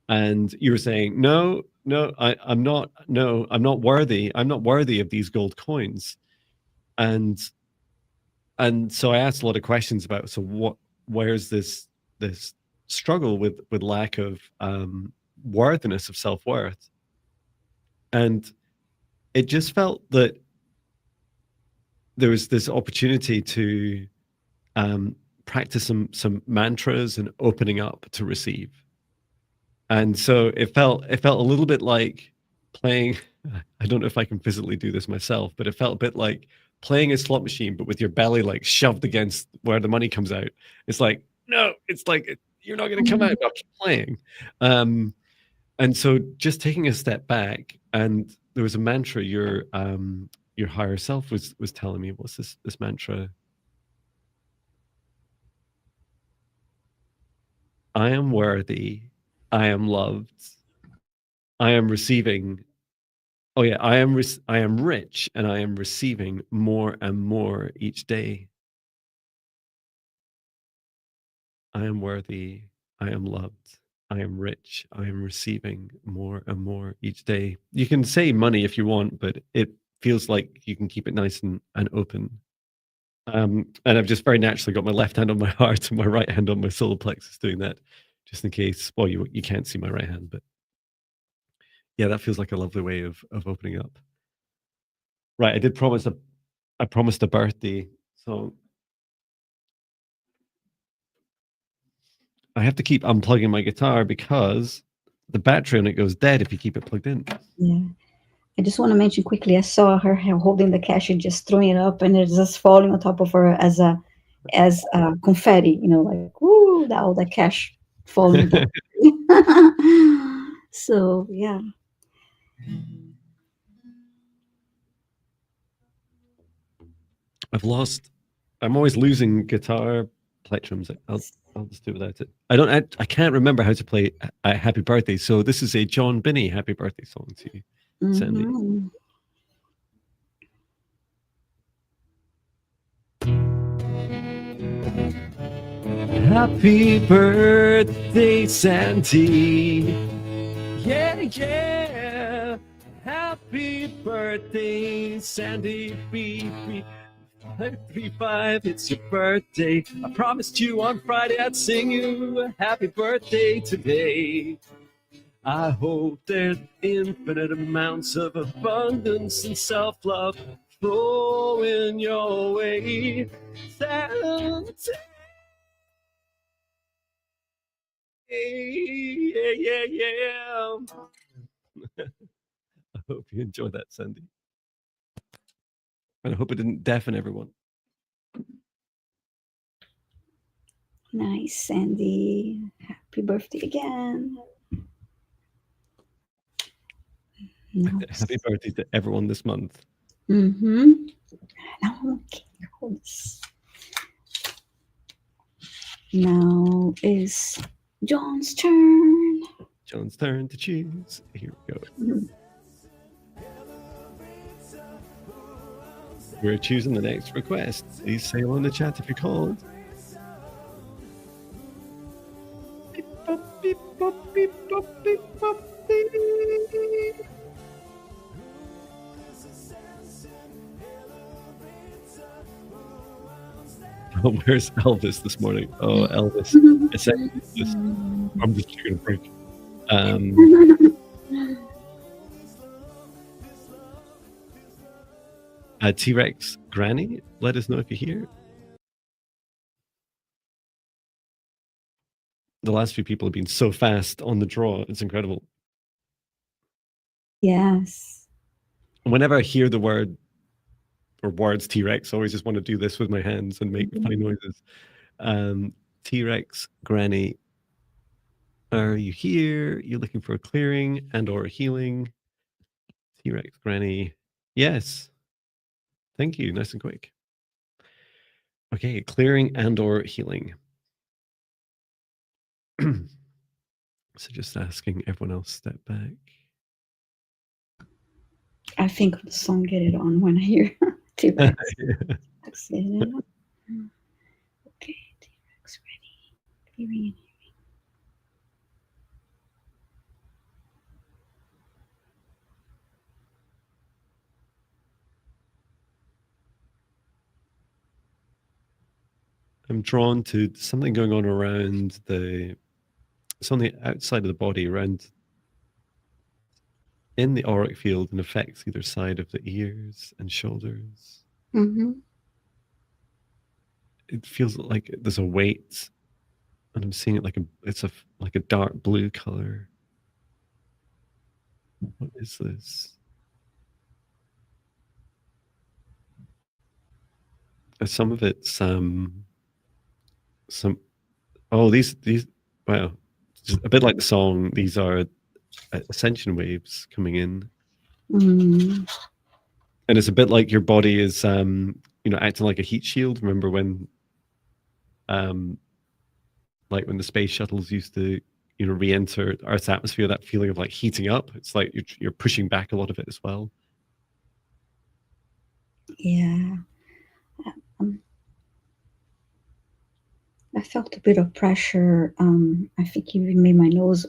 And you were saying, no, I'm not worthy. I'm not worthy of these gold coins. And so I asked a lot of questions about, so where's this struggle with lack of worthiness of self-worth? And it just felt that there was this opportunity to practice some mantras and opening up to receive. And so it felt a little bit like playing. I don't know if I can physically do this myself, but it felt a bit like playing a slot machine, but with your belly like shoved against where the money comes out. It's like, no, it's like you're not going to come out. I'll keep playing. And so just taking a step back, and there was a mantra. Your your higher self was telling me. What's this mantra? I am worthy. I am loved. I am receiving. Oh yeah, I am rich, and I am receiving more and more each day. I am worthy. I am loved. I am rich. I am receiving more and more each day. You can say money if you want, but it feels like you can keep it nice and open. And I've just very naturally got my left hand on my heart and my right hand on my solar plexus doing that, just in case. Well, you can't see my right hand, but yeah, that feels like a lovely way of opening up. Right, I promised a birthday song. I have to keep unplugging my guitar because the battery on it goes dead if you keep it plugged in. Yeah. I just want to mention quickly, I saw her holding the cash and just throwing it up, and it's just falling on top of her as confetti, like, woo, all the cash falling down. So, yeah. I'm always losing guitar plectrums. I'll just do without it. I can't remember how to play Happy Birthday, so this is a John Binney Happy Birthday song to you, Sandy. Happy birthday, Sandy. Yeah, yeah. Happy birthday, Sandy. 35, it's your birthday. I promised you on Friday I'd sing you a happy birthday today. I hope there's infinite amounts of abundance and self-love flowing your way. Sandy. Yeah. I hope you enjoyed that, Sandy. And I hope it didn't deafen everyone. Nice, Sandy. Happy birthday again. Nice. Happy birthday to everyone this month. Now is John's turn. John's turn to choose. Here we go. We're choosing the next request. Please say hello in the chat if you're called. Beep, bop, beep, bop, beep, bop, beep, bop, beep. Oh, where's Elvis this morning? Oh, Elvis. I'm just taking a break. T-Rex Granny, let us know if you're here. The last few people have been so fast on the draw. It's incredible. Yes. Whenever I hear the word or words T-Rex, I always just want to do this with my hands and make funny noises. T-Rex Granny, are you here? You're looking for a clearing and or a healing? T-Rex Granny, yes. Thank you, nice and quick. Okay, clearing and or healing. So just asking everyone else step back. I think the song get it on when I hear T-Rex. Yeah. Okay, T-Rex ready. Clearing and healing. I'm drawn to something going on around it's on the outside of the body, around in the auric field, and affects either side of the ears and shoulders. It feels like there's a weight, and I'm seeing it like a dark blue color. What is this? Some of it's these wow, just a bit like the song. These are ascension waves coming in, And it's a bit like your body is, acting like a heat shield. Remember when, like when the space shuttles used to, re-enter Earth's atmosphere, that feeling of like heating up. It's like you're pushing back a lot of it as well. Yeah. I felt a bit of pressure. I think even made my nose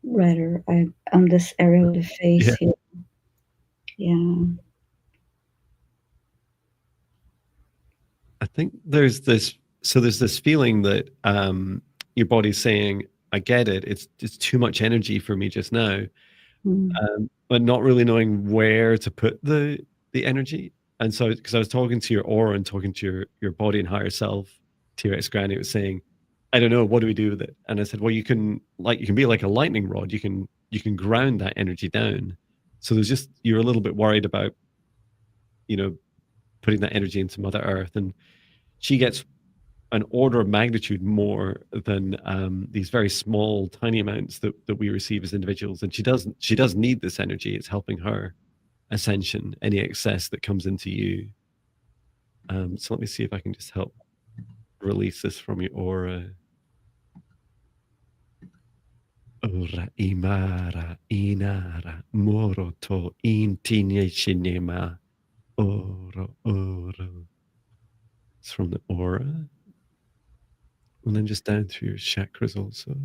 redder on this area of the face here. Yeah. I think there's this feeling that your body's saying, I get it, it's too much energy for me just now, but not really knowing where to put the energy. And so, because I was talking to your aura and talking to your body and higher self, T-Rex Granny was saying, I don't know, what do we do with it? And I said, well, you can be like a lightning rod. You can ground that energy down. So you're a little bit worried about, putting that energy into Mother Earth, and she gets an order of magnitude more than these very small, tiny amounts that we receive as individuals. And she does need this energy. It's helping her ascension, any excess that comes into you. So let me see if I can just help release this from your aura. Ora imara inara moroto intinye shinema oro oro. It's from the aura. And then just down through your chakras also.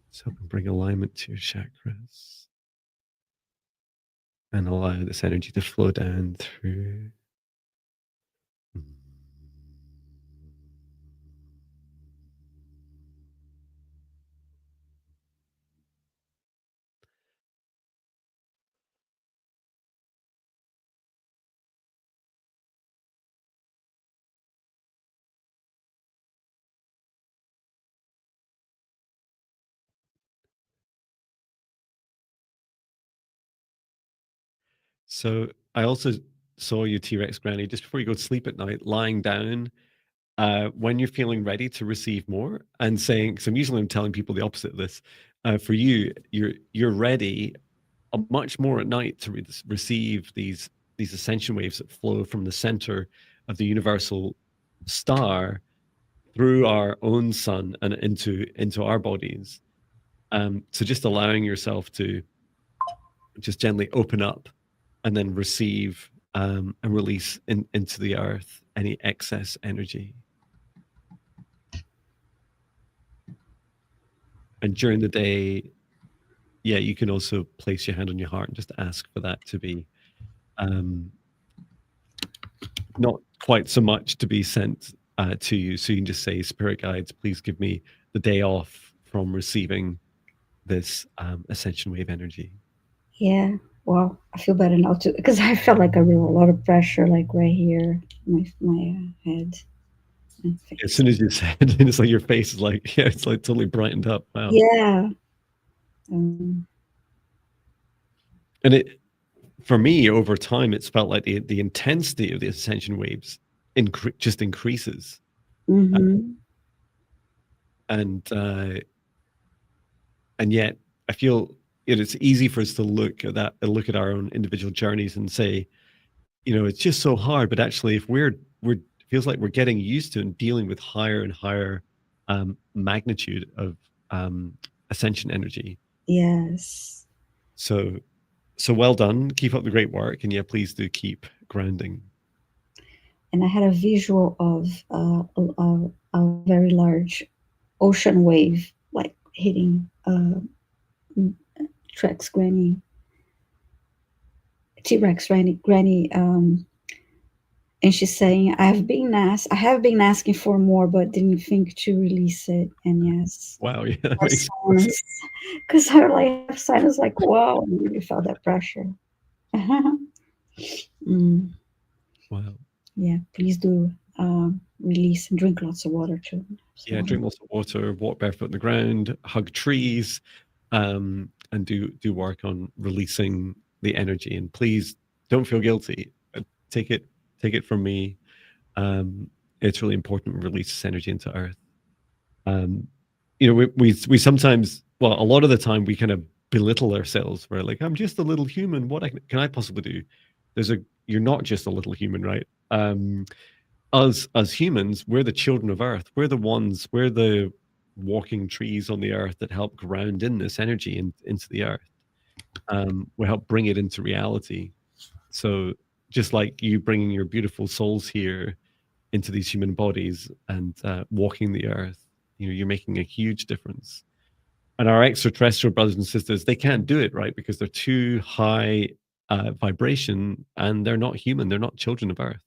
Let's help and bring alignment to your chakras. And allow this energy to flow down through. So I also saw you, T-Rex Granny, just before you go to sleep at night, lying down when you're feeling ready to receive more, and saying, because I'm telling people the opposite of this. For you, you're ready much more at night to receive these ascension waves that flow from the center of the universal star through our own sun and into our bodies. So just allowing yourself to just gently open up and then receive and release into the earth any excess energy. And during the day, you can also place your hand on your heart and just ask for that to be not quite so much to be sent to you. So you can just say, Spirit guides, please give me the day off from receiving this ascension wave energy. Yeah. Well, I feel better now too, because I felt like I really a lot of pressure, like right here, my head. As soon as you said, it's like your face is like, it's like totally brightened up. Wow. Yeah. And it, for me, over time, it's felt like the intensity of the ascension waves just increases. And yet I feel it's easy for us to look at our own individual journeys and say, it's just so hard. But actually, if we're feels like we're getting used to and dealing with higher and higher magnitude of ascension energy. Yes. So well done. Keep up the great work, and please do keep grounding. And I had a visual of a very large ocean wave, like hitting T-Rex Granny, and she's saying, I have been asking for more, but didn't think to release it. And yes, wow, yeah, because her life sign is like, wow, I really felt that pressure. Wow. Yeah, please do release and drink lots of water too. Yeah, drink lots of water, walk barefoot on the ground, hug trees, and do work on releasing the energy. And please don't feel guilty. Take it from me. It's really important to release this energy into Earth. We sometimes, well, a lot of the time we kind of belittle ourselves. We're like, I'm just a little human. What can I possibly do? You're not just a little human, right? Us as humans, we're the children of Earth. We're the walking trees on the earth that help ground in this energy into the earth. We help bring it into reality. So just like you bringing your beautiful souls here into these human bodies and walking the earth, you're making a huge difference. And our extraterrestrial brothers and sisters, they can't do it, right? Because they're too high vibration and they're not human. They're not children of Earth.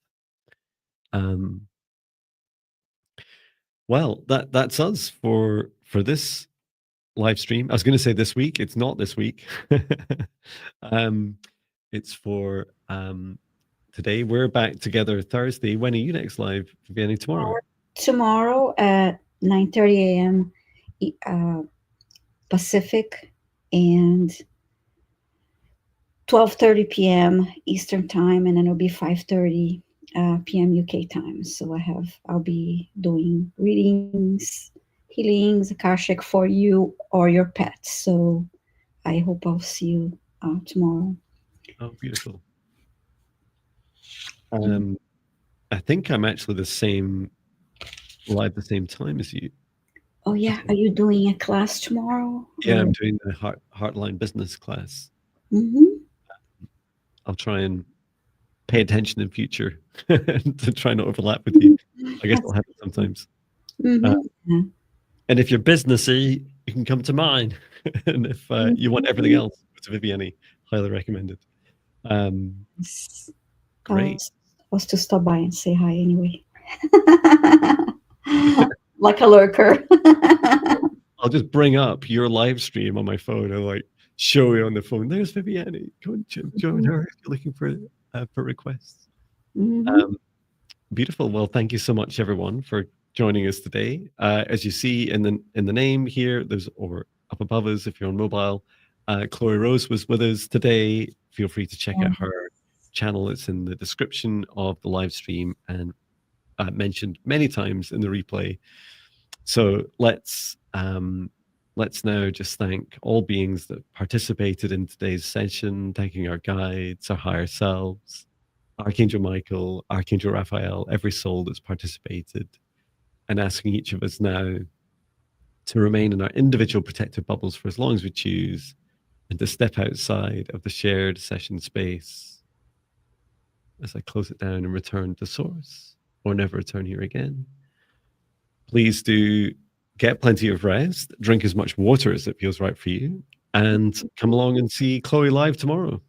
Well, that's us for this live stream. I was going to say this week. It's not this week. It's for today. We're back together Thursday. When are you next live, Viviane? Tomorrow? Tomorrow at 9:30 a.m. Pacific and 12:30 p.m. Eastern time, and then it'll be 5:30 p.m. UK time. So I'll be doing readings, healings, Akashic for you or your pets. So I hope I'll see you tomorrow. Oh, beautiful. I think I'm actually the same time as you. Oh yeah, are you doing a class tomorrow? Yeah, I'm doing the Heartline business class. I'll try and pay attention in future to try not overlap with you. I guess I'll have it sometimes. And if you're businessy, you can come to mine. And if you want everything else, to Viviane, highly recommended. Great. I was to stop by and say hi anyway. Like a lurker. I'll just bring up your live stream on my phone and like show you on the phone. There's Viviane. Go and join her if you're looking for requests. Beautiful. Well, thank you so much, everyone, for joining us today. As you see in the name here, or up above us if you're on mobile, Chloe Rose was with us today. Feel free to check out her channel. It's in the description of the live stream and mentioned many times in the replay. So let's now just thank all beings that participated in today's session, thanking our guides, our higher selves, Archangel Michael, Archangel Raphael, every soul that's participated, and asking each of us now to remain in our individual protective bubbles for as long as we choose, and to step outside of the shared session space as I close it down and return to source, or never return here again. Please do get plenty of rest, drink as much water as it feels right for you, and come along and see Chloe live tomorrow.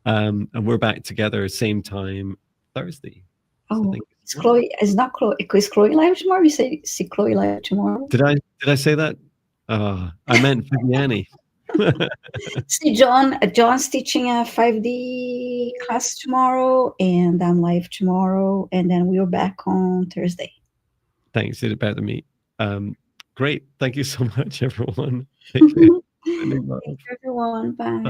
And we're back together same time Thursday. Oh, it's Chloe. It's not Chloe. Is Chloe live tomorrow? You say see Chloe live tomorrow? Did I say that? I meant Viviane. See, John's teaching a 5D class tomorrow, and I'm live tomorrow, and then we're back on Thursday. Thanks. It's about to meet. Great. Thank you so much, everyone. Take care. Thank you, everyone. Bye.